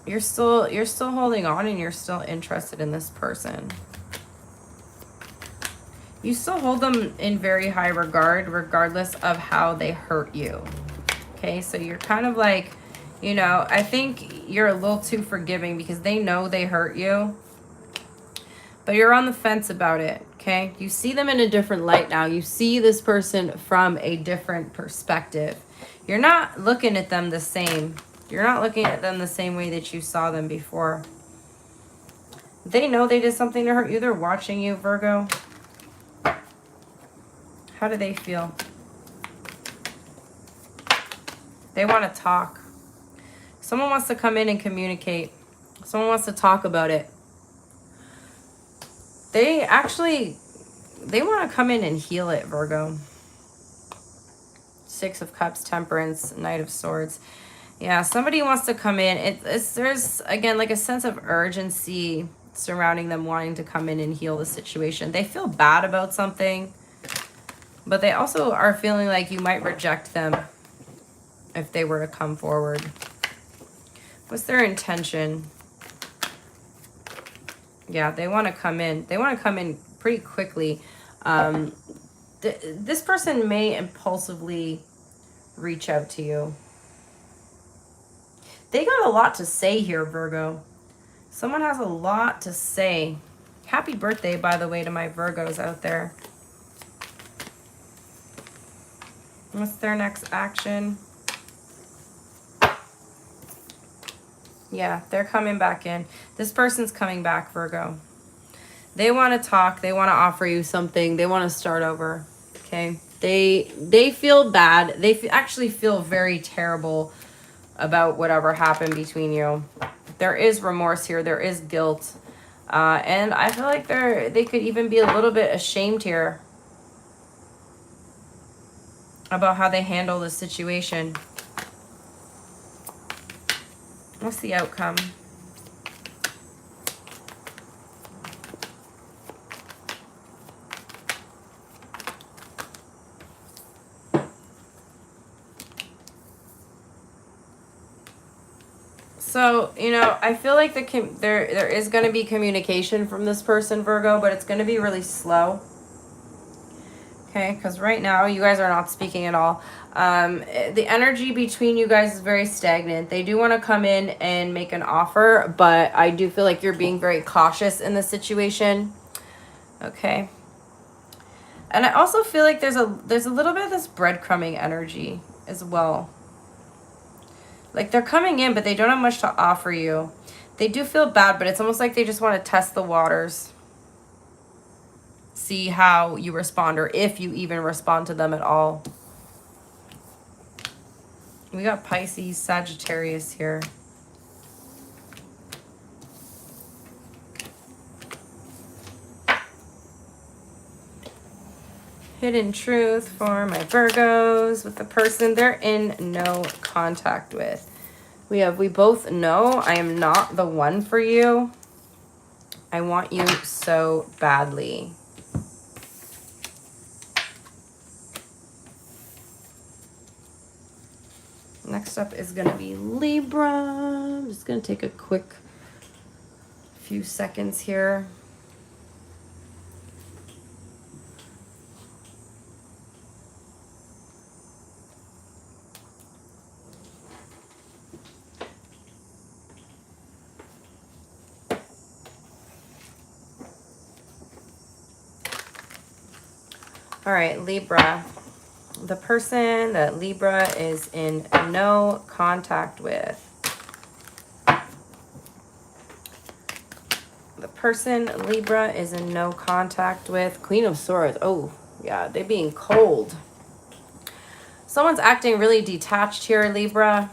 You're still holding on, and you're still interested in this person. You still hold them in very high regard, regardless of how they hurt you. Okay, so you're kind of like, you know, I think you're a little too forgiving because they know they hurt you. But you're on the fence about it, okay? You see them in a different light now. You see this person from a different perspective. You're not looking at them the same. You're not looking at them the same way that you saw them before. They know they did something to hurt you. They're watching you, Virgo. How do they feel? They want to talk. Someone wants to come in and communicate. Someone wants to talk about it. They want to come in and heal it, Virgo. Six of Cups, Temperance, Knight of Swords. Yeah, somebody wants to come in. There's, again, like a sense of urgency surrounding them wanting to come in and heal the situation. They feel bad about something, but they also are feeling like you might reject them if they were to come forward. What's their intention? Yeah, they want to come in. They want to come in pretty quickly. This person may impulsively reach out to you. They got a lot to say here, Virgo. Someone has a lot to say. Happy birthday, by the way, to my Virgos out there. What's their next action? Yeah, they're coming back in. This person's coming back, Virgo. They want to talk. They want to offer you something. They want to start over. Okay? They feel bad. They actually feel very terrible about whatever happened between you. There is remorse here. There is guilt. And I feel like they could even be a little bit ashamed here about how they handle the situation. What's the outcome? So, you know, I feel like there is going to be communication from this person, Virgo, but it's going to be really slow. Okay, because right now you guys are not speaking at all. The energy between you guys is very stagnant. They do want to come in and make an offer, but I do feel like you're being very cautious in the situation. Okay. And I also feel like there's a little bit of this breadcrumbing energy as well. Like they're coming in, but they don't have much to offer you. They do feel bad, but it's almost like they just want to test the waters. See how you respond, or if you even respond to them at all. We got Pisces, Sagittarius here. Hidden truth for my Virgos with the person they're in no contact with. We both know I am not the one for you. I want you so badly. Next up is going to be Libra. I'm just going to take a quick few seconds here. All right, Libra. The person that Libra is in no contact with. The person Libra is in no contact with. Queen of Swords. Oh, yeah, they're being cold. Someone's acting really detached here, Libra.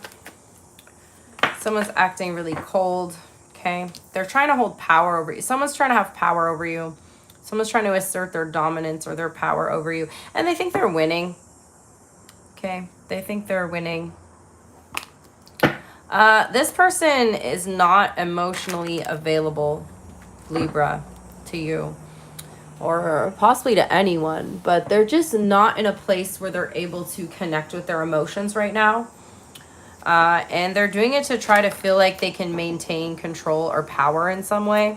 Someone's acting really cold, okay? They're trying to hold power over you. Someone's trying to have power over you. Someone's trying to assert their dominance or their power over you. And they think they're winning. Okay, they think they're winning. This person is not emotionally available, Libra, to you. Or possibly to anyone. But they're just not in a place where they're able to connect with their emotions right now. And they're doing it to try to feel like they can maintain control or power in some way.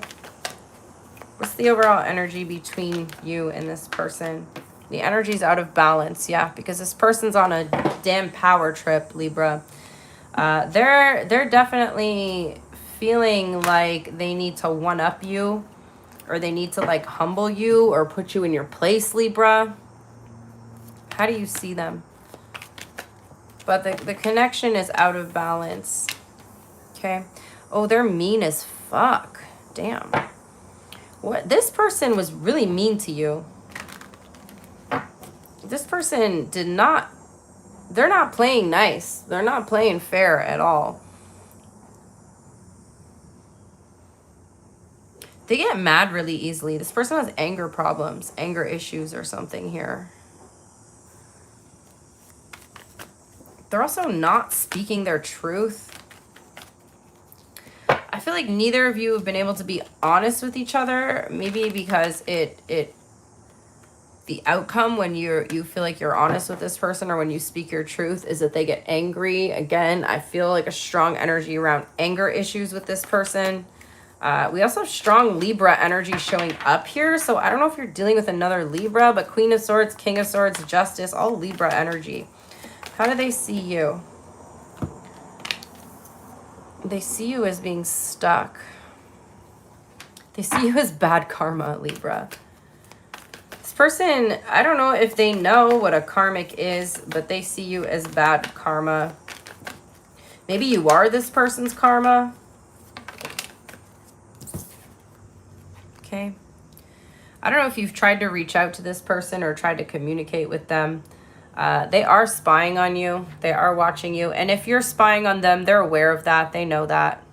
What's the overall energy between you and this person? The energy's out of balance, yeah, because this person's on a damn power trip, Libra. They're definitely feeling like they need to one-up you, or they need to like humble you or put you in your place, Libra. How do you see them? But the connection is out of balance. Okay. Oh, they're mean as fuck. Damn. What? This person was really mean to you. This person did not... They're not playing nice. They're not playing fair at all. They get mad really easily. This person has anger problems, anger issues or something here. They're also not speaking their truth. I feel like neither of you have been able to be honest with each other. Maybe because the outcome when you feel like you're honest with this person or when you speak your truth is that they get angry. Again, I feel like a strong energy around anger issues with this person. We also have strong Libra energy showing up here. So I don't know if you're dealing with another Libra, but Queen of Swords, King of Swords, Justice, all Libra energy. How do they see you? They see you as being stuck. They see you as bad karma, Libra. This person, I don't know if they know what a karmic is, but they see you as bad karma. Maybe you are this person's karma. Okay. I don't know if you've tried to reach out to this person or tried to communicate with them. They are spying on you. They are watching you. And if you're spying on them, they're aware of that. They know that.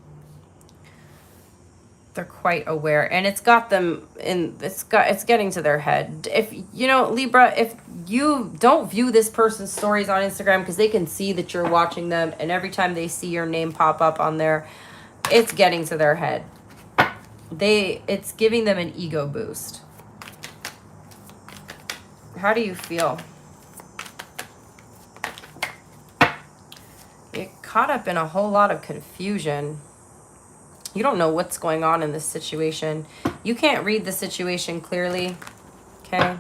They're quite aware. And it's got them in, it's getting to their head. If, you know, Libra, if you don't view this person's stories on Instagram because they can see that you're watching them, and every time they see your name pop up on there, it's getting to their head. It's giving them an ego boost. How do you feel? You're caught up in a whole lot of confusion. You don't know what's going on in this situation. You can't read the situation clearly. Okay.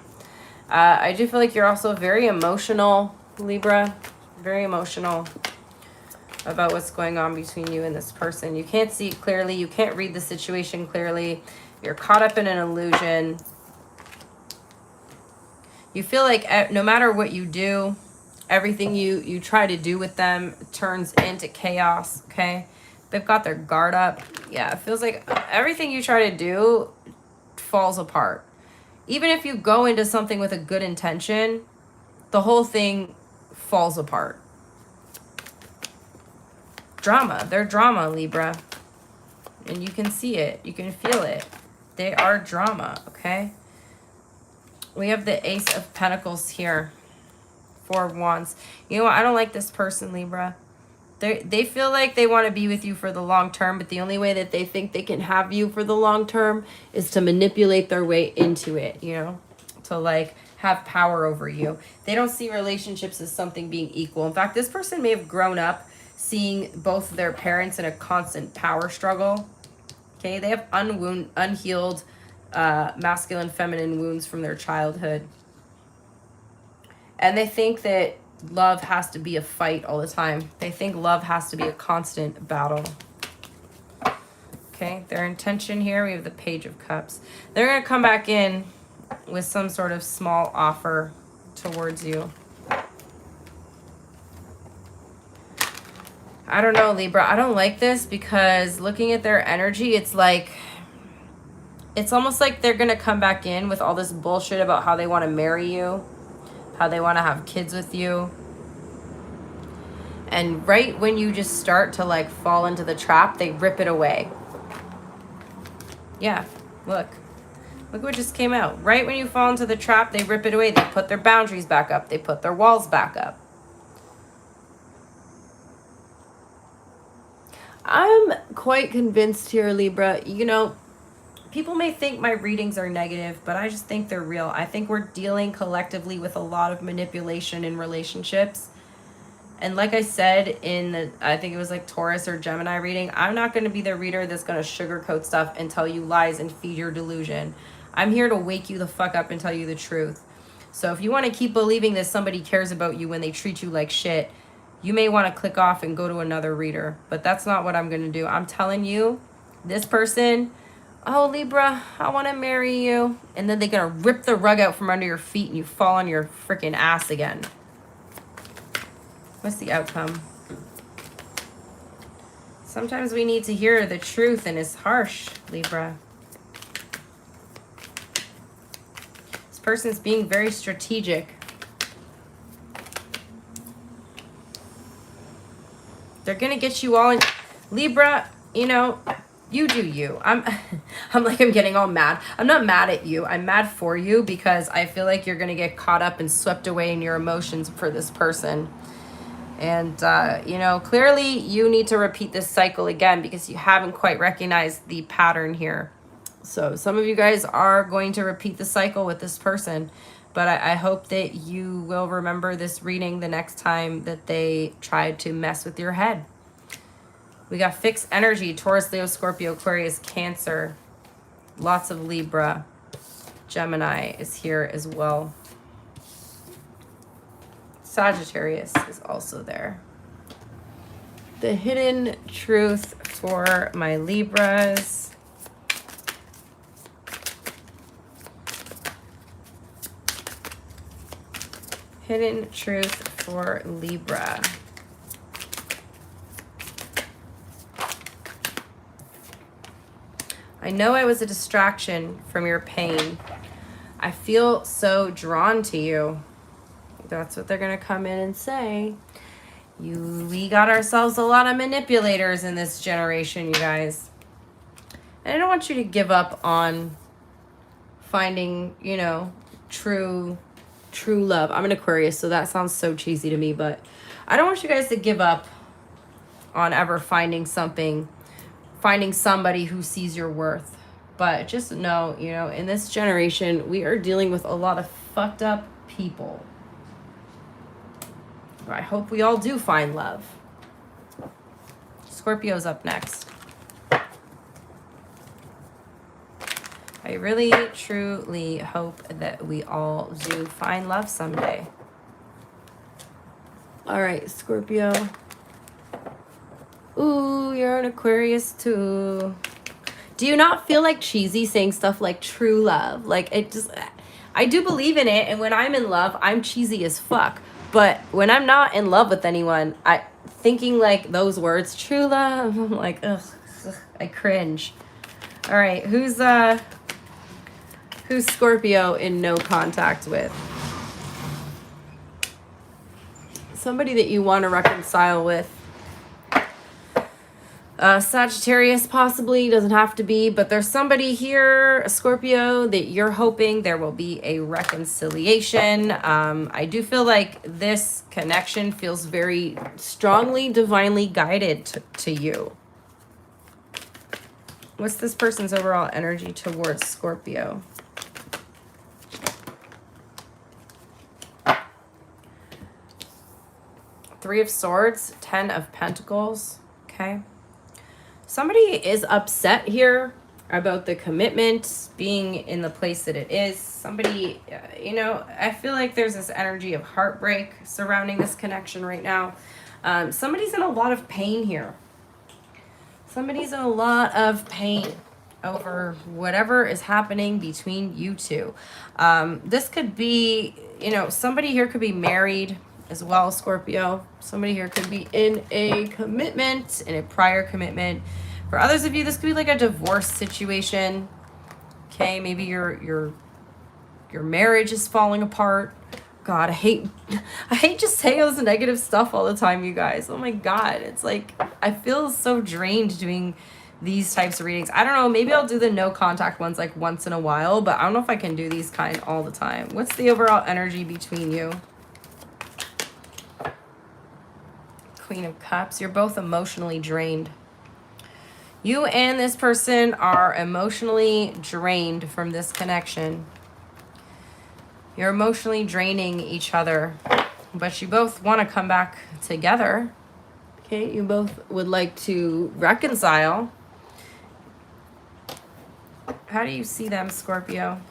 I do feel like you're also very emotional, Libra. Very emotional about what's going on between you and this person. You can't see it clearly. You can't read the situation clearly. You're caught up in an illusion. You feel like no matter what you do, everything you try to do with them turns into chaos, okay? They've got their guard up. Yeah, it feels like everything you try to do falls apart. Even if you go into something with a good intention, the whole thing falls apart. Drama. They're drama, Libra. And you can see it. You can feel it. They are drama, okay? We have the Ace of Pentacles here. 4 of Wands. You know what? I don't like this person, Libra. They feel like they want to be with you for the long term, but the only way that they think they can have you for the long term is to manipulate their way into it, you know? To like have power over you. They don't see relationships as something being equal. In fact, this person may have grown up seeing both of their parents in a constant power struggle. Okay, they have unhealed masculine, feminine wounds from their childhood. And they think that love has to be a fight all the time. They think love has to be a constant battle. Okay, their intention here, we have the Page of Cups. They're going to come back in with some sort of small offer towards you. I don't know, Libra. I don't like this because looking at their energy, it's like, it's almost like they're going to come back in with all this bullshit about how they want to marry you, how they want to have kids with you. And right when you just start to like fall into the trap, they rip it away. Yeah, look. Look what just came out. Right when you fall into the trap, they rip it away. They put their boundaries back up. They put their walls back up. I'm quite convinced here, Libra. You know, people may think my readings are negative, but I just think they're real. I think we're dealing collectively with a lot of manipulation in relationships. And like I said in the, I think it was like Taurus or Gemini reading, I'm not going to be the reader that's going to sugarcoat stuff and tell you lies and feed your delusion. I'm here to wake you the fuck up and tell you the truth. So if you want to keep believing that somebody cares about you when they treat you like shit, you may want to click off and go to another reader. But that's not what I'm going to do. I'm telling you, this person, oh, Libra, I want to marry you. And then they're going to rip the rug out from under your feet and you fall on your freaking ass again. What's the outcome? Sometimes we need to hear the truth and it's harsh, Libra. This person's being very strategic. They're going to get you all in. Libra, you know, you do you. I'm getting all mad. I'm not mad at you. I'm mad for you because I feel like you're going to get caught up and swept away in your emotions for this person. And, you know, clearly you need to repeat this cycle again because you haven't quite recognized the pattern here. So some of you guys are going to repeat the cycle with this person. But I hope that you will remember this reading the next time that they try to mess with your head. We got fixed energy, Taurus, Leo, Scorpio, Aquarius, Cancer. Lots of Libra. Gemini is here as well. Sagittarius is also there. The hidden truth for my Libras. Hidden truth for Libra. I know I was a distraction from your pain. I feel so drawn to you. That's what they're going to come in and say. We got ourselves a lot of manipulators in this generation, you guys. And I don't want you to give up on finding, you know, true love. I'm an Aquarius, so that sounds so cheesy to me, but I don't want you guys to give up on ever finding somebody who sees your worth. But just know, you know, in this generation, we are dealing with a lot of fucked up people. I hope we all do find love. Scorpio's up next. I really, truly hope that we all do find love someday. All right, Scorpio. Ooh, you're an Aquarius too. Do you not feel like cheesy saying stuff like true love? Like it just, I do believe in it. And when I'm in love, I'm cheesy as fuck. But when I'm not in love with anyone, thinking like those words, true love, I'm like, ugh, I cringe. All right, who's Scorpio in no contact with? Somebody that you want to reconcile with. Sagittarius possibly, doesn't have to be, but there's somebody here, Scorpio, that you're hoping there will be a reconciliation. I do feel like this connection feels very strongly divinely guided to you. What's this person's overall energy towards Scorpio? Three of Swords, 10 of Pentacles, okay? Somebody is upset here about the commitment being in the place that it is. Somebody, you know, I feel like there's this energy of heartbreak surrounding this connection right now. Somebody's in a lot of pain here. Somebody's in a lot of pain over whatever is happening between you two. This could be, you know, somebody here could be married as well, Scorpio. Somebody here could be in a commitment, in a prior commitment. For others of you, this could be like a divorce situation. Okay, maybe your marriage is falling apart. God, I hate just saying all this negative stuff all the time, you guys. Oh my God, it's like I feel so drained doing these types of readings. I don't know, maybe I'll do the no contact ones like once in a while, but I don't know if I can do these kind all the time. What's the overall energy between you? Queen of Cups. You're both emotionally drained. You and this person are emotionally drained from this connection. You're emotionally draining each other, but you both want to come back together. Okay, you both would like to reconcile. How do you see them, Scorpio?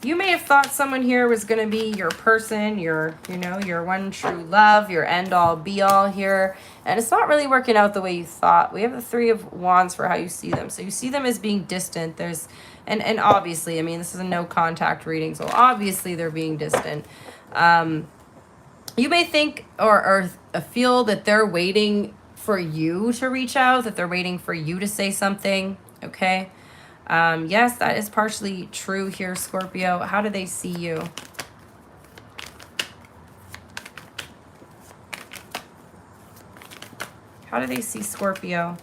You may have thought someone here was going to be your person, your one true love, your end all be all here. And it's not really working out the way you thought. We have the Three of Wands for how you see them. So you see them as being distant. And obviously, I mean, this is a no contact reading. So obviously they're being distant. You may think or feel that they're waiting for you to reach out, that they're waiting for you to say something. Okay. Yes, that is partially true here, Scorpio. How do they see you? How do they see Scorpio?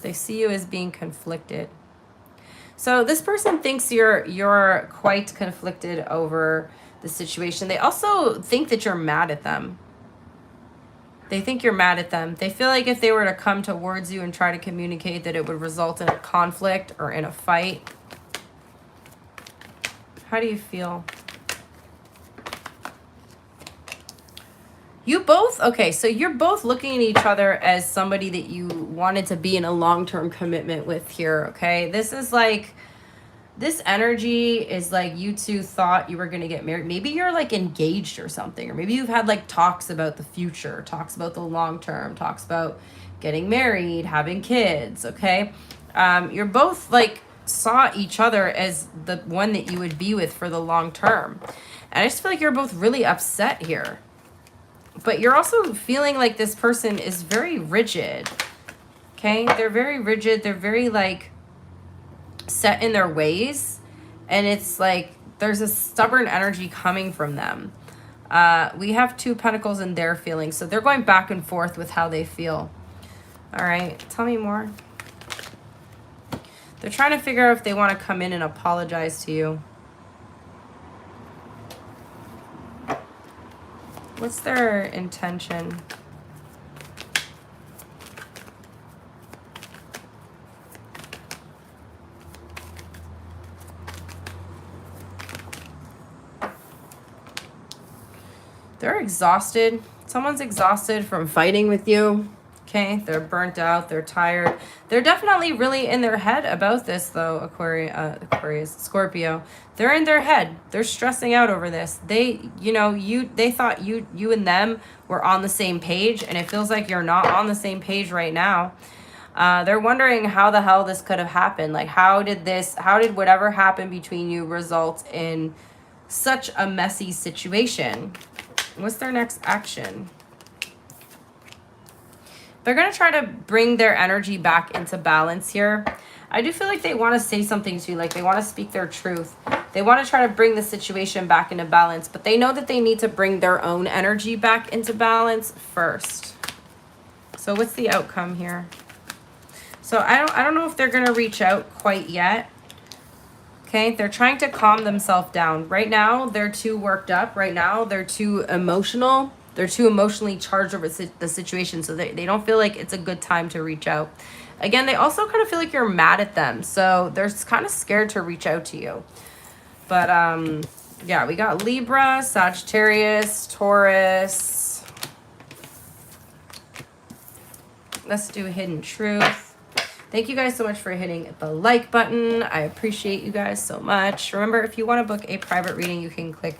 They see you as being conflicted. So this person thinks you're quite conflicted over the situation. They also think that you're mad at them. They think you're mad at them. They feel like if they were to come towards you and try to communicate, that it would result in a conflict or in a fight. How do you feel? You both, okay, so you're both looking at each other as somebody that you wanted to be in a long-term commitment with here, okay? This is like, this energy is like you two thought you were going to get married. Maybe you're like engaged or something, or maybe you've had like talks about the future, talks about the long term, talks about getting married, having kids, okay? You're both like saw each other as the one that you would be with for the long term. And I just feel like you're both really upset here. But you're also feeling like this person is very rigid, okay? They're very rigid. They're very like set in their ways, and it's like there's a stubborn energy coming from them. We have Two Pentacles in their feelings, so they're going back and forth with how they feel. All right, tell me more. They're trying to figure out if they want to come in and apologize to you. What's their intention? They're exhausted. Someone's exhausted from fighting with you. Okay, they're burnt out. They're tired. They're definitely really in their head about this, though. Aquarius, Scorpio. They're in their head. They're stressing out over this. They thought you and them were on the same page, and it feels like you're not on the same page right now. They're wondering how the hell this could have happened. Like, how did whatever happened between you result in such a messy situation? What's their next action? They're going to try to bring their energy back into balance here. I do feel like they want to say something to you, like they want to speak their truth. They want to try to bring the situation back into balance, but they know that they need to bring their own energy back into balance first. So what's the outcome here? So I don't know if they're going to reach out quite yet. Okay, they're trying to calm themselves down. Right now, they're too worked up. Right now, they're too emotional. They're too emotionally charged over the situation, so they don't feel like it's a good time to reach out. Again, they also kind of feel like you're mad at them, so they're kind of scared to reach out to you. But, yeah, we got Libra, Sagittarius, Taurus. Let's do Hidden Truth. Thank you guys so much for hitting the like button. I appreciate you guys so much. Remember, if you want to book a private reading, you can click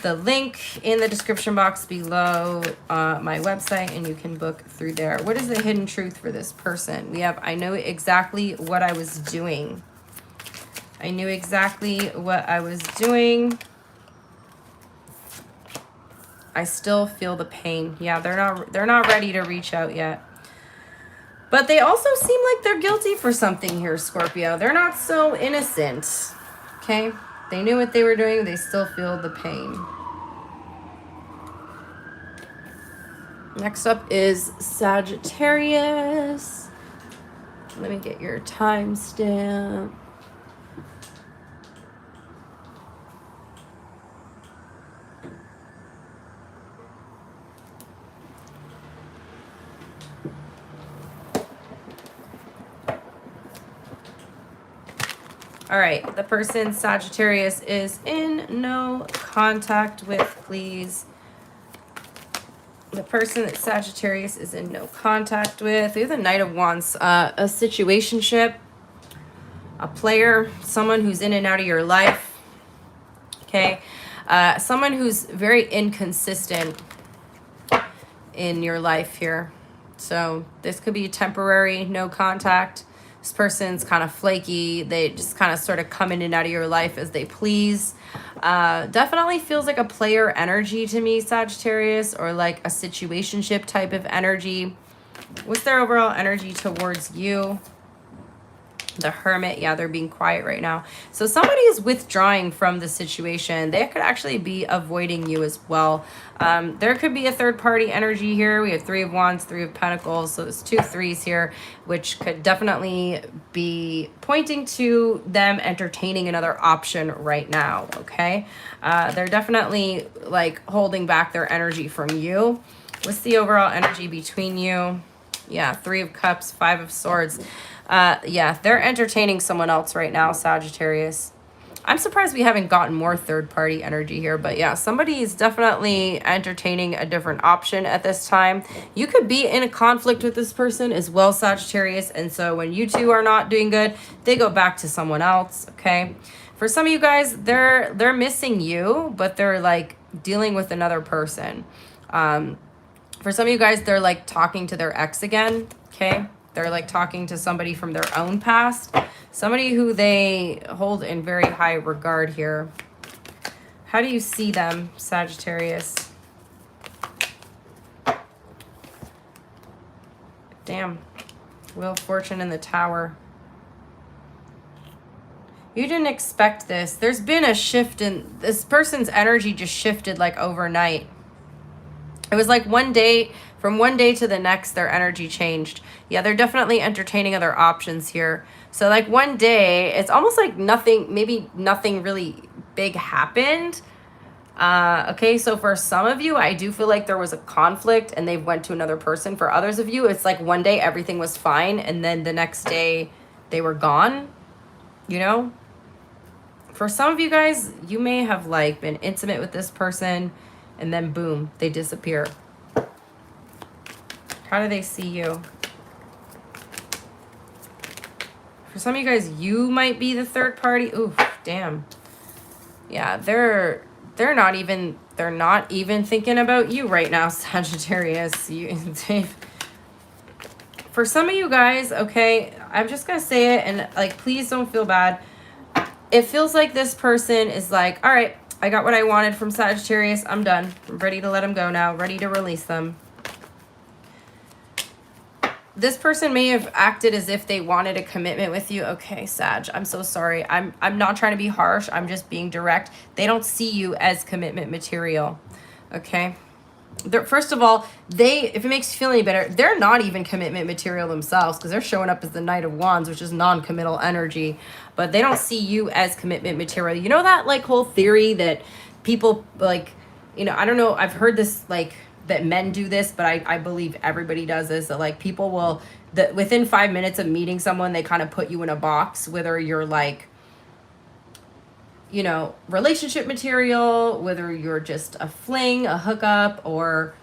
the link in the description box below my website, and you can book through there. What is the hidden truth for this person? We have, I know exactly what I was doing. I knew exactly what I was doing. I still feel the pain. Yeah, they're not ready to reach out yet. But they also seem like they're guilty for something here, Scorpio. They're not so innocent, okay? They knew what they were doing. They still feel the pain. Next up is Sagittarius. Let me get your timestamp. All right, the person Sagittarius is in no contact with, please. The person that Sagittarius is in no contact with. We have the Knight of Wands, a situationship, a player, someone who's in and out of your life. Okay, someone who's very inconsistent in your life here. So this could be temporary, no contact. This person's kind of flaky. They just kind of sort of come in and out of your life as they please. Definitely feels like a player energy to me, Sagittarius, or like a situationship type of energy. What's their overall energy towards you? The Hermit, yeah, they're being quiet right now. So somebody is withdrawing from the situation. They could actually be avoiding you as well. There could be a third-party energy here. We have Three of Wands, Three of Pentacles. So there's 2 threes here, which could definitely be pointing to them entertaining another option right now, okay? They're definitely, like, holding back their energy from you. What's the overall energy between you? Yeah, 3 of Cups, 5 of Swords. Yeah, they're entertaining someone else right now, Sagittarius. I'm surprised we haven't gotten more third-party energy here, but yeah, somebody is definitely entertaining a different option at this time. You could be in a conflict with this person as well, Sagittarius, and so when you two are not doing good, they go back to someone else, okay? For some of you guys, they're missing you, but they're like dealing with another person. For some of you guys, they're like talking to their ex again, okay? They're like talking to somebody from their own past. Somebody who they hold in very high regard here. How do you see them, Sagittarius? Damn. Wheel of Fortune in the Tower. You didn't expect this. There's been a shift in this person's energy, just shifted like overnight. It was like one day, from one day to the next, their energy changed. Yeah, they're definitely entertaining other options here. So like one day, it's almost like nothing, maybe nothing really big happened. Okay, so for some of you, I do feel like there was a conflict and they went to another person. For others of you, it's like one day everything was fine and then the next day they were gone, you know? For some of you guys, you may have like been intimate with this person and then boom, they disappear. How do they see you? For some of you guys, you might be the third party. Ooh, damn. Yeah, they're not even thinking about you right now, Sagittarius. For some of you guys, okay, I'm just gonna say it, and like, please don't feel bad. It feels like this person is like, all right, I got what I wanted from Sagittarius. I'm done. I'm ready to let them go now. Ready to release them. This person may have acted as if they wanted a commitment with you. Okay, Sag, I'm so sorry. I'm not trying to be harsh. I'm just being direct. They don't see you as commitment material. Okay? First of all, if it makes you feel any better, they're not even commitment material themselves because they're showing up as the Knight of Wands, which is non-committal energy. But they don't see you as commitment material. You know that like whole theory that people like, you know, I don't know. I've heard this like that men do this, but I believe everybody does this. That like people will, that within 5 minutes of meeting someone, they kind of put you in a box, whether you're like, you know, relationship material, whether you're just a fling, a hookup, or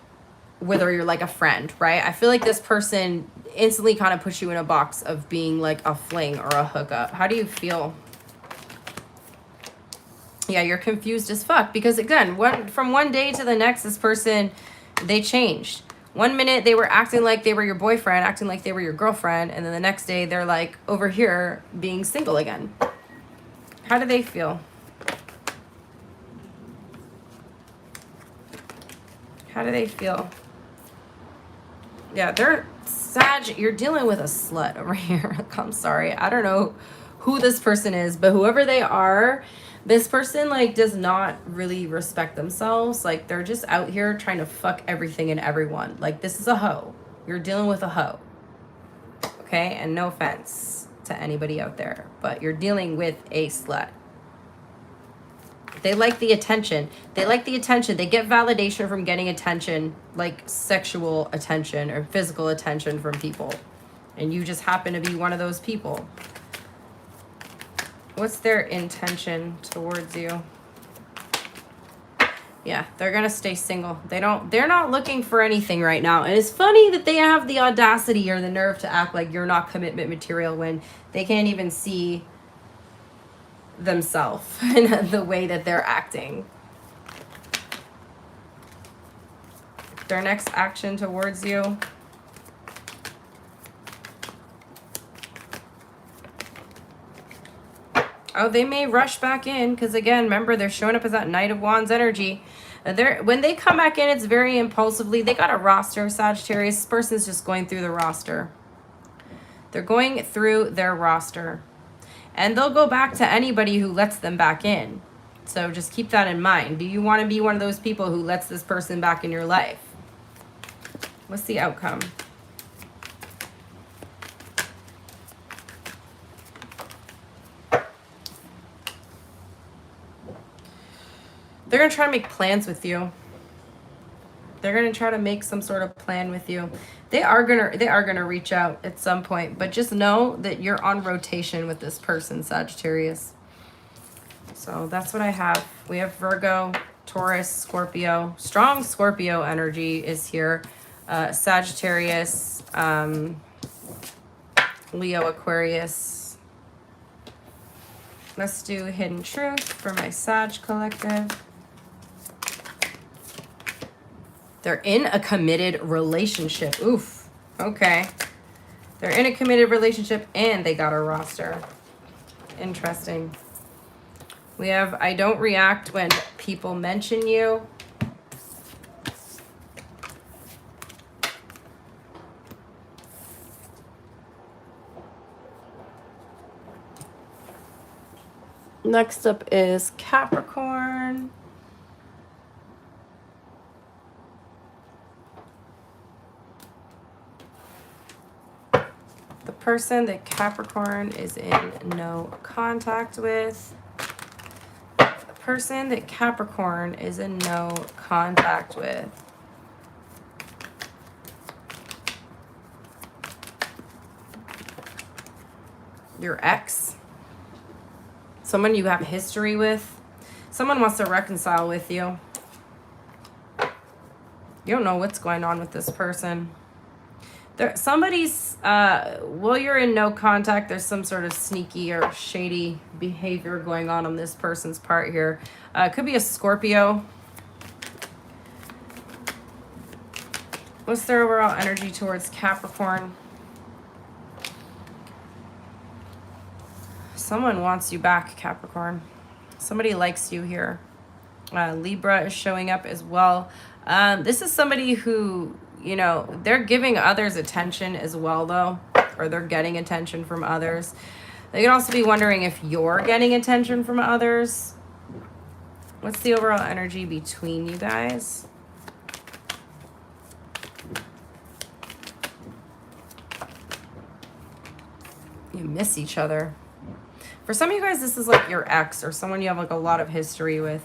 whether you're like a friend, right? I feel like this person instantly kind of puts you in a box of being like a fling or a hookup. How do you feel? Yeah, you're confused as fuck because again, from one day to the next, this person, they changed. 1 minute they were acting like they were your boyfriend, acting like they were your girlfriend, and then the next day they're like over here being single again. How do they feel? How do they feel? Yeah, they're Sag, you're dealing with a slut over here. I'm sorry. I don't know who this person is, but whoever they are, this person like does not really respect themselves. Like they're just out here trying to fuck everything and everyone. Like this is a hoe. You're dealing with a hoe. Okay? And no offense to anybody out there, but you're dealing with a slut. They like the attention. They like the attention. They get validation from getting attention, like sexual attention or physical attention from people. And you just happen to be one of those people. What's their intention towards you? Yeah, they're going to stay single. They're not looking for anything right now. And it's funny that they have the audacity or the nerve to act like you're not commitment material when they can't even see themselves in the way that they're acting. Their next action towards you. Oh, they may rush back in because, again, remember, they're showing up as that Knight of Wands energy. When they come back in, it's very impulsively. They got a roster, Sagittarius. This person's just going through the roster. They're going through their roster. And they'll go back to anybody who lets them back in. So just keep that in mind. Do you want to be one of those people who lets this person back in your life? What's the outcome? They're going to try to make plans with you. They're going to try to make some sort of plan with you. They are going to reach out at some point, but just know that you're on rotation with this person, Sagittarius. So that's what I have. We have Virgo, Taurus, Scorpio. Strong Scorpio energy is here. Sagittarius, Leo, Aquarius. Let's do Hidden Truth for my Sag collective. They're in a committed relationship. Oof. Okay. They're in a committed relationship and they got a roster. Interesting. We have I don't react when people mention you. Next up is Capricorn. The person that Capricorn is in no contact with. The person that Capricorn is in no contact with. Your ex. Someone you have history with. Someone wants to reconcile with you. You don't know what's going on with this person. Somebody's, while you're in no contact, there's some sort of sneaky or shady behavior going on this person's part here. It could be a Scorpio. What's their overall energy towards Capricorn? Someone wants you back, Capricorn. Somebody likes you here. Libra is showing up as well. This is somebody who you know, they're giving others attention as well, though, or they're getting attention from others. They could also be wondering if you're getting attention from others. What's the overall energy between you guys? You miss each other. For some of you guys, this is like your ex or someone you have like a lot of history with.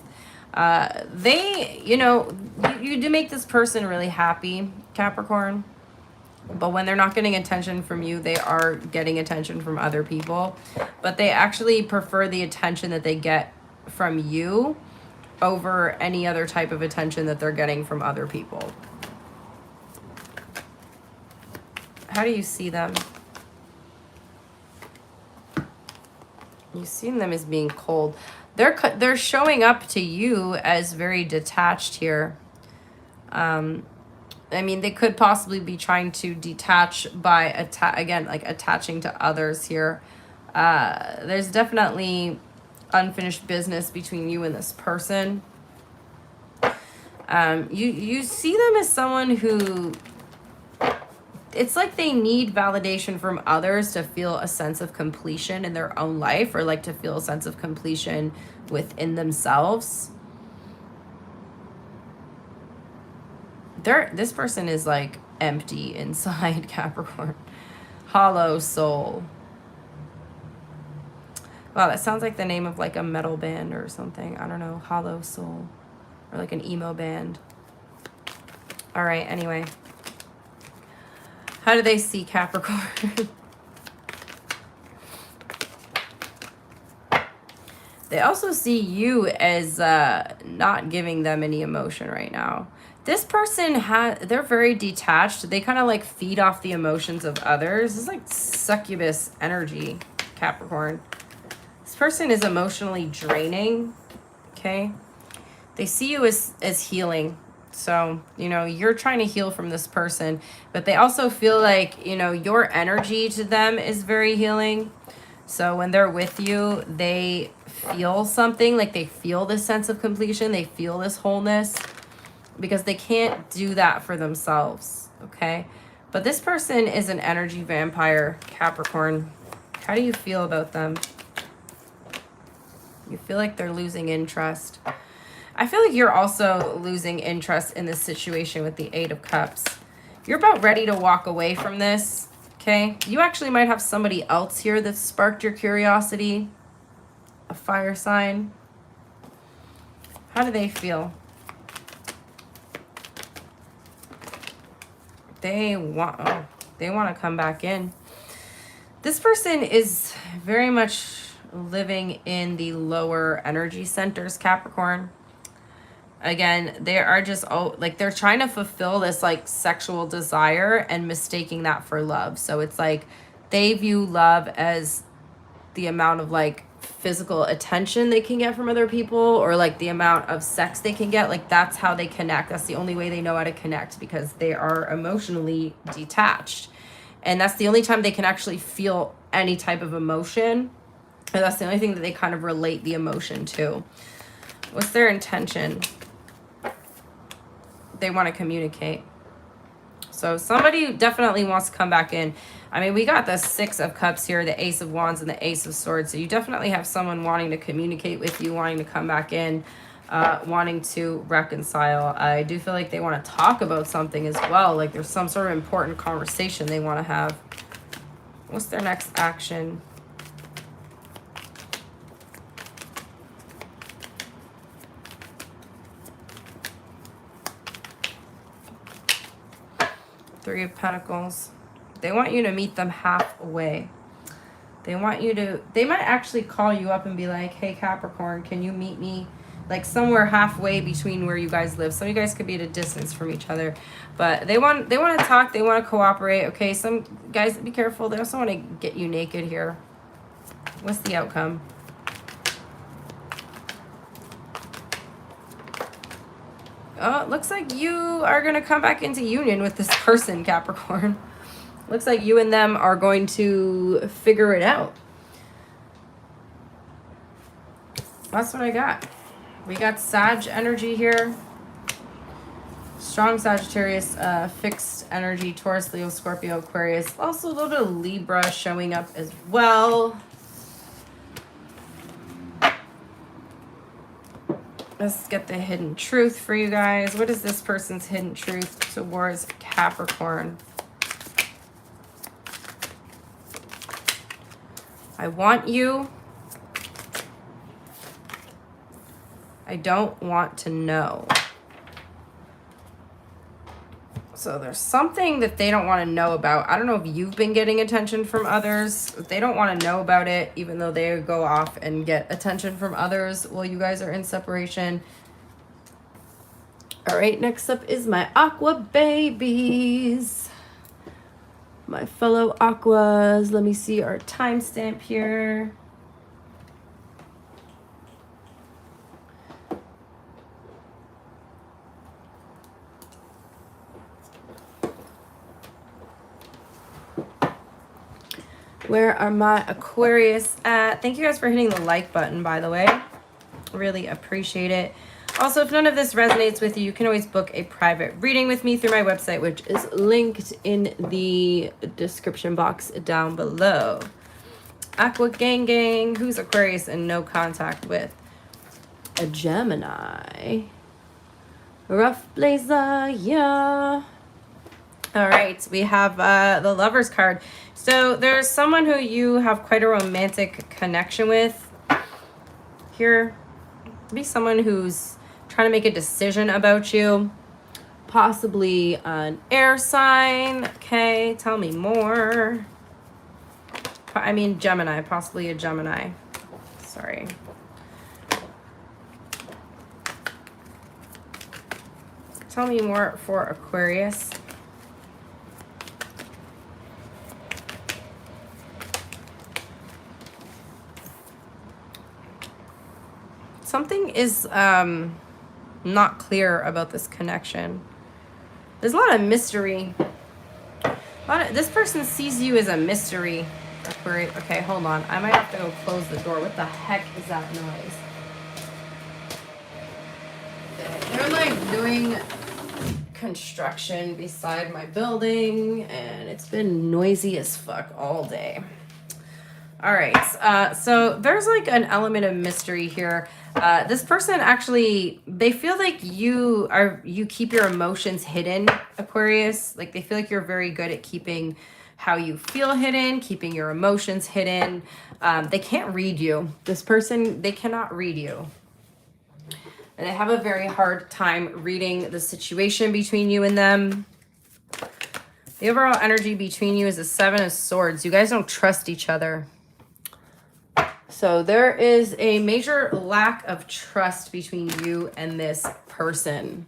They, you know, you do make this person really happy, Capricorn. But when they're not getting attention from you, they are getting attention from other people. But they actually prefer the attention that they get from you over any other type of attention that they're getting from other people. How do you see them? You see them as being cold. They're showing up to you as very detached here. I mean, they could possibly be trying to detach by again, like attaching to others here. There's definitely unfinished business between you and this person. You see them as someone who, it's like they need validation from others to feel a sense of completion in their own life, or like to feel a sense of completion within themselves. This person is like empty inside, Capricorn. Hollow soul. Wow, that sounds like the name of like a metal band or something. I don't know. Hollow soul. Or like an emo band. All right, anyway. How do they see Capricorn? They also see you as not giving them any emotion right now. This person they're very detached. They kind of like feed off the emotions of others. It's like succubus energy, Capricorn. This person is emotionally draining, okay? They see you as healing. So, you know, you're trying to heal from this person, but they also feel like, you know, your energy to them is very healing. So when they're with you, they feel something, like they feel this sense of completion. They feel this wholeness because they can't do that for themselves, okay? But this person is an energy vampire, Capricorn. How do you feel about them? You feel like they're losing interest. I feel like you're also losing interest in this situation with the Eight of Cups. You're about ready to walk away from this, okay? You actually might have somebody else here that sparked your curiosity. A fire sign. How do they feel? They want to come back in. This person is very much living in the lower energy centers, Capricorn. Again, they are just, like they're trying to fulfill this like sexual desire and mistaking that for love. So it's like they view love as the amount of like physical attention they can get from other people, or like the amount of sex they can get. Like that's how they connect. That's the only way they know how to connect, because they are emotionally detached. And that's the only time they can actually feel any type of emotion. And that's the only thing that they kind of relate the emotion to. What's their intention? They want to communicate. So somebody definitely wants to come back in. I mean, we got the Six of Cups here, the Ace of Wands, and the Ace of Swords. So you definitely have someone wanting to communicate with you, wanting to come back in, wanting to reconcile. I do feel like they want to talk about something as well. Like there's some sort of important conversation they want to have. What's their next action? Three of Pentacles. They want you to meet them halfway. They want you to, they might actually call you up and be like, hey Capricorn, can you meet me like somewhere halfway between where you guys live? Some of you guys could be at a distance from each other, but they want to talk, they want to cooperate. Okay, some guys, be careful. They also want to get you naked here. What's the outcome? Oh, it looks like you are going to come back into union with this person, Capricorn. Looks like you and them are going to figure it out. That's what I got. We got Sag energy here. Strong Sagittarius, fixed energy, Taurus, Leo, Scorpio, Aquarius. Also a little bit of Libra showing up as well. Let's get the hidden truth for you guys. What is this person's hidden truth towards Capricorn? I want you. I don't want to know. So there's something that they don't want to know about. I don't know if you've been getting attention from others. They don't want to know about it, even though they go off and get attention from others while you guys are in separation. All right, next up is my Aqua babies. My fellow Aquas. Let me see our timestamp here. Where are my Aquarius at? Thank you guys for hitting the like button, by the way. Really appreciate it. Also, if none of this resonates with you, you can always book a private reading with me through my website, which is linked in the description box down below. Aqua Gang Gang. Who's Aquarius and no contact with? A Gemini. Rough Blazer, yeah. All right, we have the Lovers card. So there's someone who you have quite a romantic connection with here. Be someone who's trying to make a decision about you. Possibly an air sign. Okay, tell me more. I mean Gemini, possibly a Gemini. Sorry. Tell me more for Aquarius. Something is not clear about this connection. There's a lot of mystery. This person sees you as a mystery. Aquarius. Okay, hold on. I might have to go close the door. What the heck is that noise? They're like doing construction beside my building, and it's been noisy as fuck all day. All right, so there's like an element of mystery here. This person actually, they feel like you keep your emotions hidden, Aquarius. Like they feel like you're very good at keeping how you feel hidden, keeping your emotions hidden. They can't read you. This person, they cannot read you. And they have a very hard time reading the situation between you and them. The overall energy between you is a 7 of Swords. You guys don't trust each other. So there is a major lack of trust between you and this person.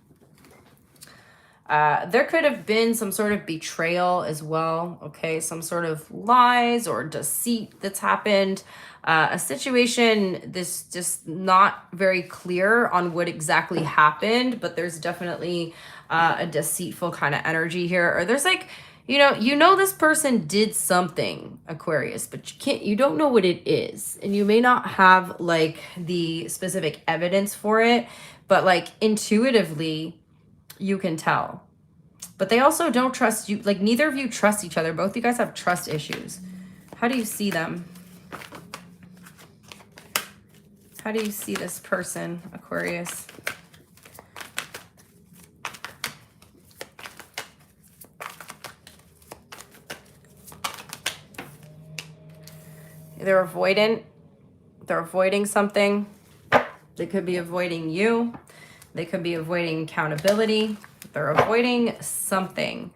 There could have been some sort of betrayal as well. Okay, some sort of lies or deceit that's happened. A situation that's just not very clear on what exactly happened, but there's definitely a deceitful kind of energy here. Or there's like, you know this person did something, Aquarius, but you don't know what it is. And you may not have like the specific evidence for it, but like intuitively you can tell. But they also don't trust you. Like neither of you trust each other. Both of you guys have trust issues. How do you see them? How do you see this person, Aquarius? They're avoidant. They're avoiding something. They could be avoiding you. They could be avoiding accountability. They're avoiding something.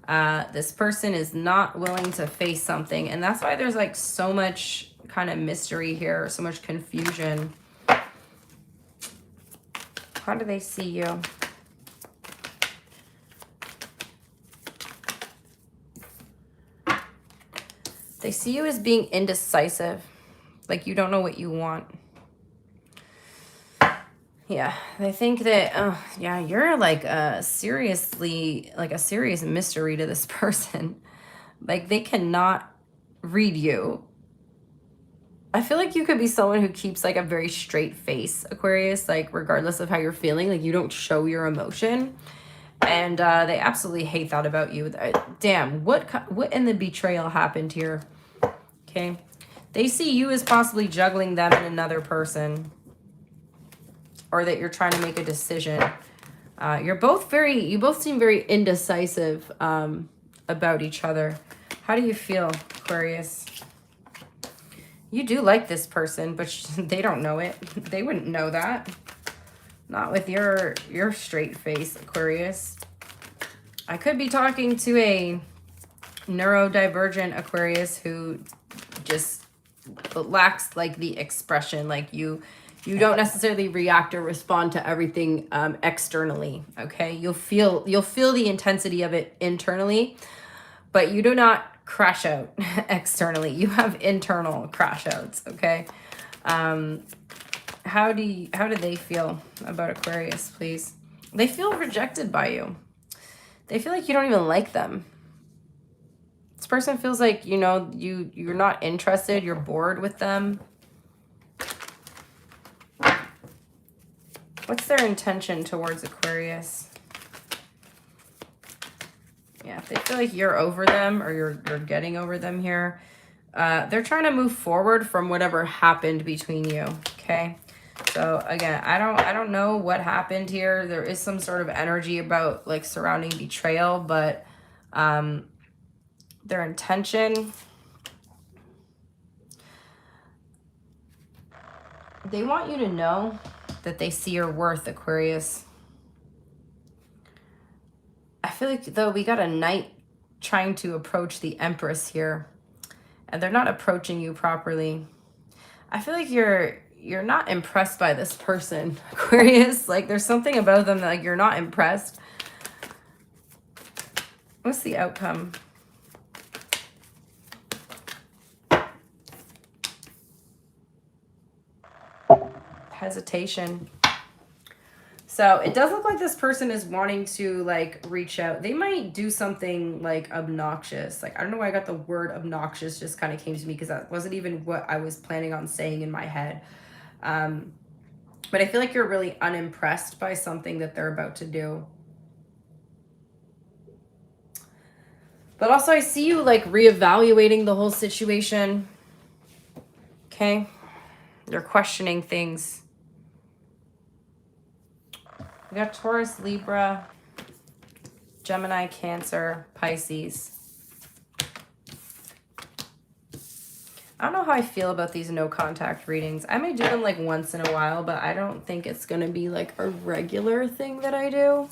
This person is not willing to face something. And that's why there's like so much kind of mystery here, so much confusion. How do they see you? They see you as being indecisive. Like you don't know what you want. Yeah, they think that, yeah, you're like a serious mystery to this person. Like they cannot read you. I feel like you could be someone who keeps like a very straight face, Aquarius, like regardless of how you're feeling, like you don't show your emotion. And they absolutely hate that about you. Damn, what in the betrayal happened here? Okay. They see you as possibly juggling them and another person, or that you're trying to make a decision. You both seem very indecisive about each other. How do you feel, Aquarius? You do like this person, but they don't know it. They wouldn't know that. Not with your straight face, Aquarius. I could be talking to a neurodivergent Aquarius who just lacks like the expression. Like you don't necessarily react or respond to everything externally. Okay, you'll feel the intensity of it internally, but you do not crash out externally. You have internal crash outs. Okay. How do they feel about Aquarius, please? They feel rejected by you. They feel like you don't even like them. This person feels like, you know, you're not interested, you're bored with them. What's their intention towards Aquarius? Yeah, if they feel like you're over them or you're getting over them here, they're trying to move forward from whatever happened between you, okay? So again, I don't know what happened here. There is some sort of energy about like surrounding betrayal, but their intention, they want you to know that they see your worth, Aquarius. I feel like though we got a knight trying to approach the Empress here, and they're not approaching you properly. I feel like you're not impressed by this person, Aquarius. Like there's something about them that like you're not impressed. What's the outcome? Hesitation. So it does look like this person is wanting to like reach out. They might do something like obnoxious. Like I don't know why I got the word obnoxious, just kind of came to me because that wasn't even what I was planning on saying in my head. But I feel like you're really unimpressed by something that they're about to do. But also I see you like reevaluating the whole situation. Okay? You're questioning things. We got Taurus, Libra, Gemini, Cancer, Pisces. I don't know how I feel about these no contact readings. I may do them like once in a while, but I don't think it's going to be like a regular thing that I do.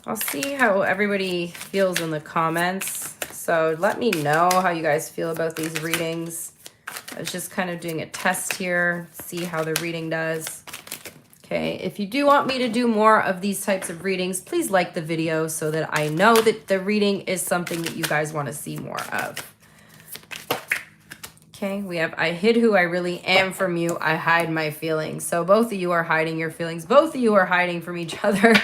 I'll see how everybody feels in the comments. So let me know how you guys feel about these readings. I was just kind of doing a test here, see how the reading does. Okay, if you do want me to do more of these types of readings, please like the video so that I know that the reading is something that you guys want to see more of. Okay, we have I hid who I really am from you. I hide my feelings. So both of you are hiding your feelings. Both of you are hiding from each other.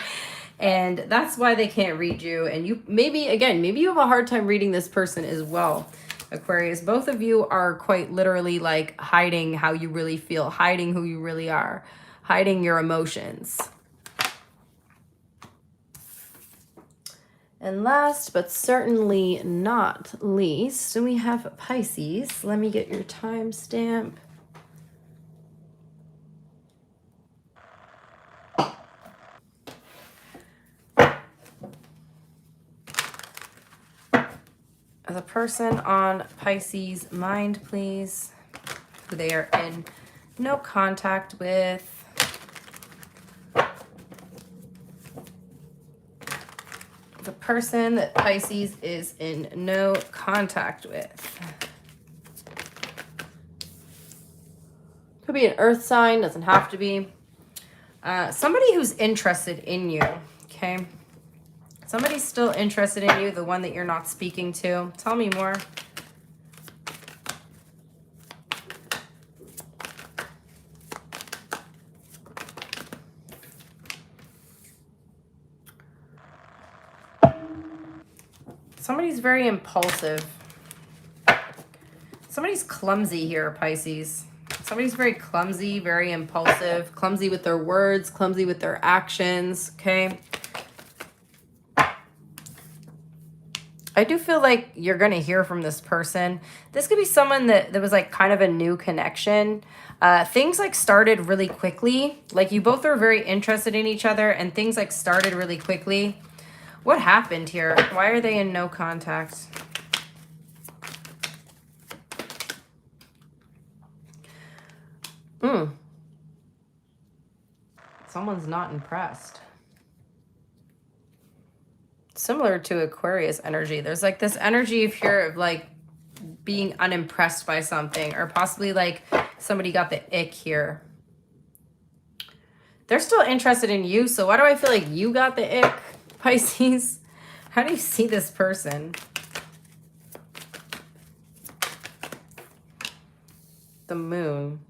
And that's why they can't read you. And you maybe you have a hard time reading this person as well, Aquarius. Both of you are quite literally like hiding how you really feel, hiding who you really are, hiding your emotions. And last but certainly not least, we have Pisces. Let me get your timestamp. The person on Pisces' mind, please, who they are in no contact with. The person that Pisces is in no contact with. Could be an earth sign, doesn't have to be. Somebody who's interested in you, okay? Somebody's still interested in you, the one that you're not speaking to. Tell me more. Somebody's very impulsive. Somebody's clumsy here, Pisces. Somebody's very clumsy, very impulsive, clumsy with their words, clumsy with their actions, okay? I do feel like you're going to hear from this person. This could be someone that was like kind of a new connection. Things like started really quickly. Like you both are very interested in each other and things like started really quickly. What happened here? Why are they in no contact? Someone's not impressed. Similar to Aquarius energy. There's like this energy of here of like being unimpressed by something, or possibly like somebody got the ick here. They're still interested in you. So why do I feel like you got the ick, Pisces? How do you see this person? The moon.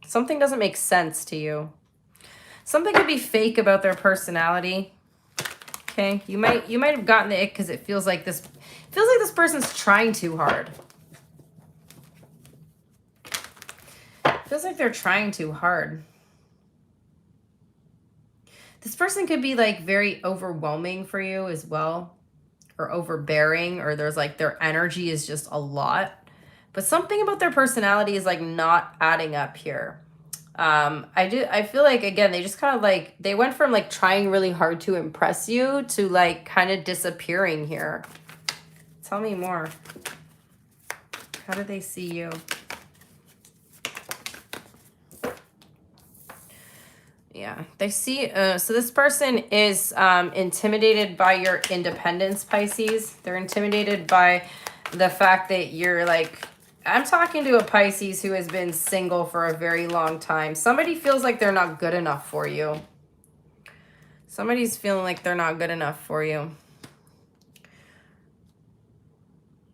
Something doesn't make sense to you. Something could be fake about their personality. Okay, you might have gotten the ick because it feels like this person's trying too hard. Feels like they're trying too hard. This person could be like very overwhelming for you as well, or overbearing, or there's like their energy is just a lot. But something about their personality is like not adding up here. I feel like, again, they just kind of like, they went from like trying really hard to impress you to like kind of disappearing here. Tell me more. How do they see you? Yeah, they see, so this person is intimidated by your independence, Pisces. They're intimidated by the fact that you're like, I'm talking to a Pisces who has been single for a very long time. Somebody feels like they're not good enough for you. Somebody's feeling like they're not good enough for you.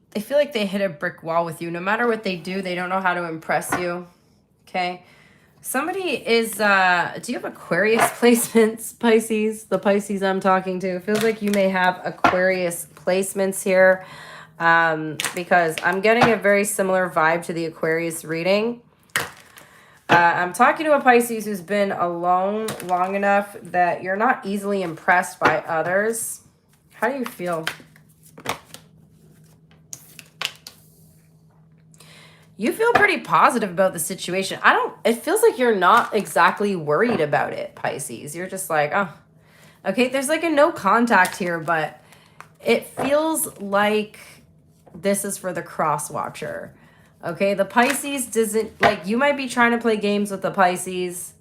They feel like they hit a brick wall with you. No matter what they do, they don't know how to impress you. Okay. Somebody is, do you have Aquarius placements, Pisces? The Pisces I'm talking to. It feels like you may have Aquarius placements here. Because I'm getting a very similar vibe to the Aquarius reading. I'm talking to a Pisces who's been alone long enough that you're not easily impressed by others. How do you feel? You feel pretty positive about the situation. It feels like you're not exactly worried about it, Pisces. You're just like, oh, okay, there's like a no contact here, but it feels like this is for the cross watcher. Okay, the Pisces doesn't, like, you might be trying to play games with the Pisces.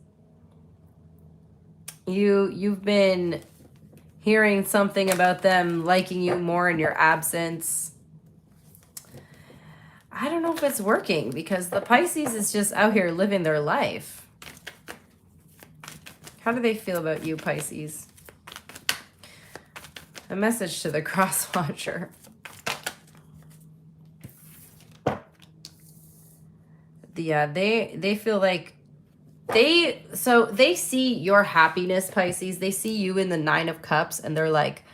You've been hearing something about them liking you more in your absence. I don't know if it's working because the Pisces is just out here living their life. How do they feel about you, Pisces? A message to the cross watcher. Yeah, they feel like they see your happiness, Pisces. They see you in the 9 of Cups and they're like,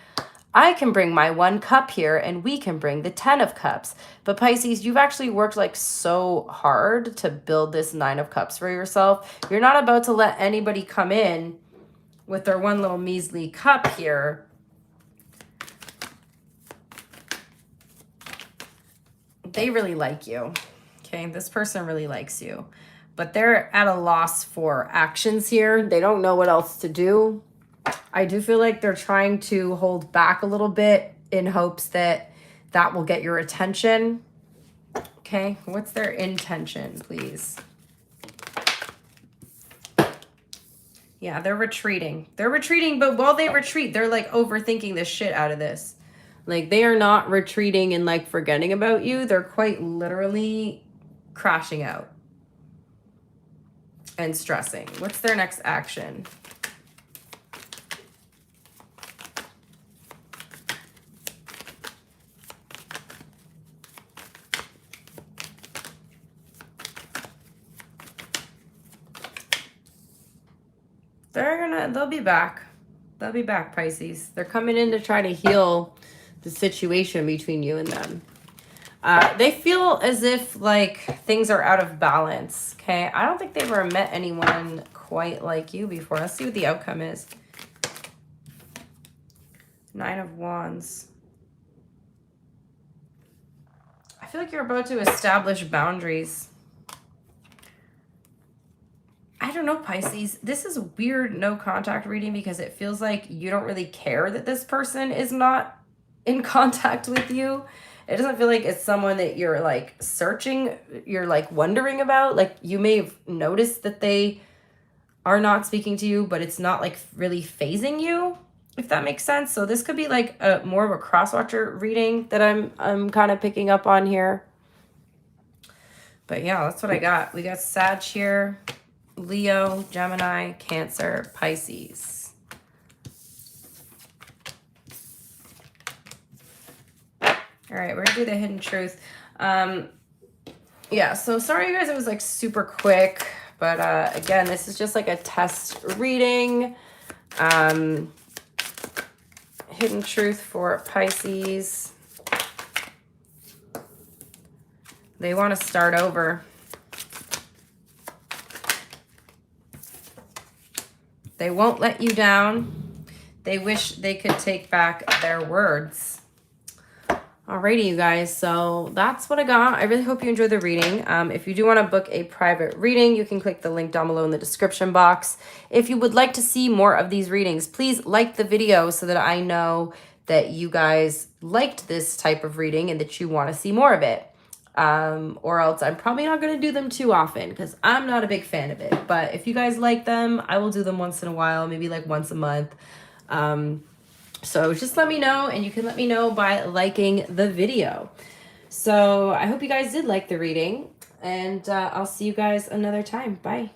I can bring my 1 cup here and we can bring the 10 of Cups. But Pisces, you've actually worked like so hard to build this 9 of Cups for yourself. You're not about to let anybody come in with their one little measly cup here. They really like you. Okay, this person really likes you, but they're at a loss for actions here. They don't know what else to do. I do feel like they're trying to hold back a little bit in hopes that that will get your attention. Okay, what's their intention, please? Yeah, they're retreating. They're retreating, but while they retreat, they're like overthinking the shit out of this. Like they are not retreating and like forgetting about you. They're quite literally crashing out and stressing. What's their next action? They'll be back. They'll be back, Pisces. They're coming in to try to heal the situation between you and them. They feel as if like things are out of balance. Okay, I don't think they've ever met anyone quite like you before. Let's see what the outcome is. 9 of Wands. feel like you're about to establish boundaries. I don't know, Pisces. This is weird no contact reading because it feels like you don't really care that this person is not in contact with you. It doesn't feel like it's someone that you're like searching, you're like wondering about. Like you may have noticed that they are not speaking to you, but it's not like really phasing you, if that makes sense. So this could be like a more of a cross-watcher reading that I'm kind of picking up on here. But yeah, that's what I got. We got Sag here, Leo, Gemini, Cancer, Pisces. All right, we're gonna do the hidden truth. Yeah, so sorry you guys, it was like super quick, but again, this is just like a test reading. Hidden truth for Pisces. They want to start over. They won't let you down. They wish they could take back their words. Alrighty, you guys, so that's what I got. I really hope you enjoyed the reading. If you do want to book a private reading, you can click the link down below in the description box. If you would like to see more of these readings, please like the video so that I know that you guys liked this type of reading and that you want to see more of it. Or else I'm probably not going to do them too often because I'm not a big fan of it. But if you guys like them, I will do them once in a while, maybe like once a month. So just let me know, and you can let me know by liking the video. So I hope you guys did like the reading, and I'll see you guys another time. Bye.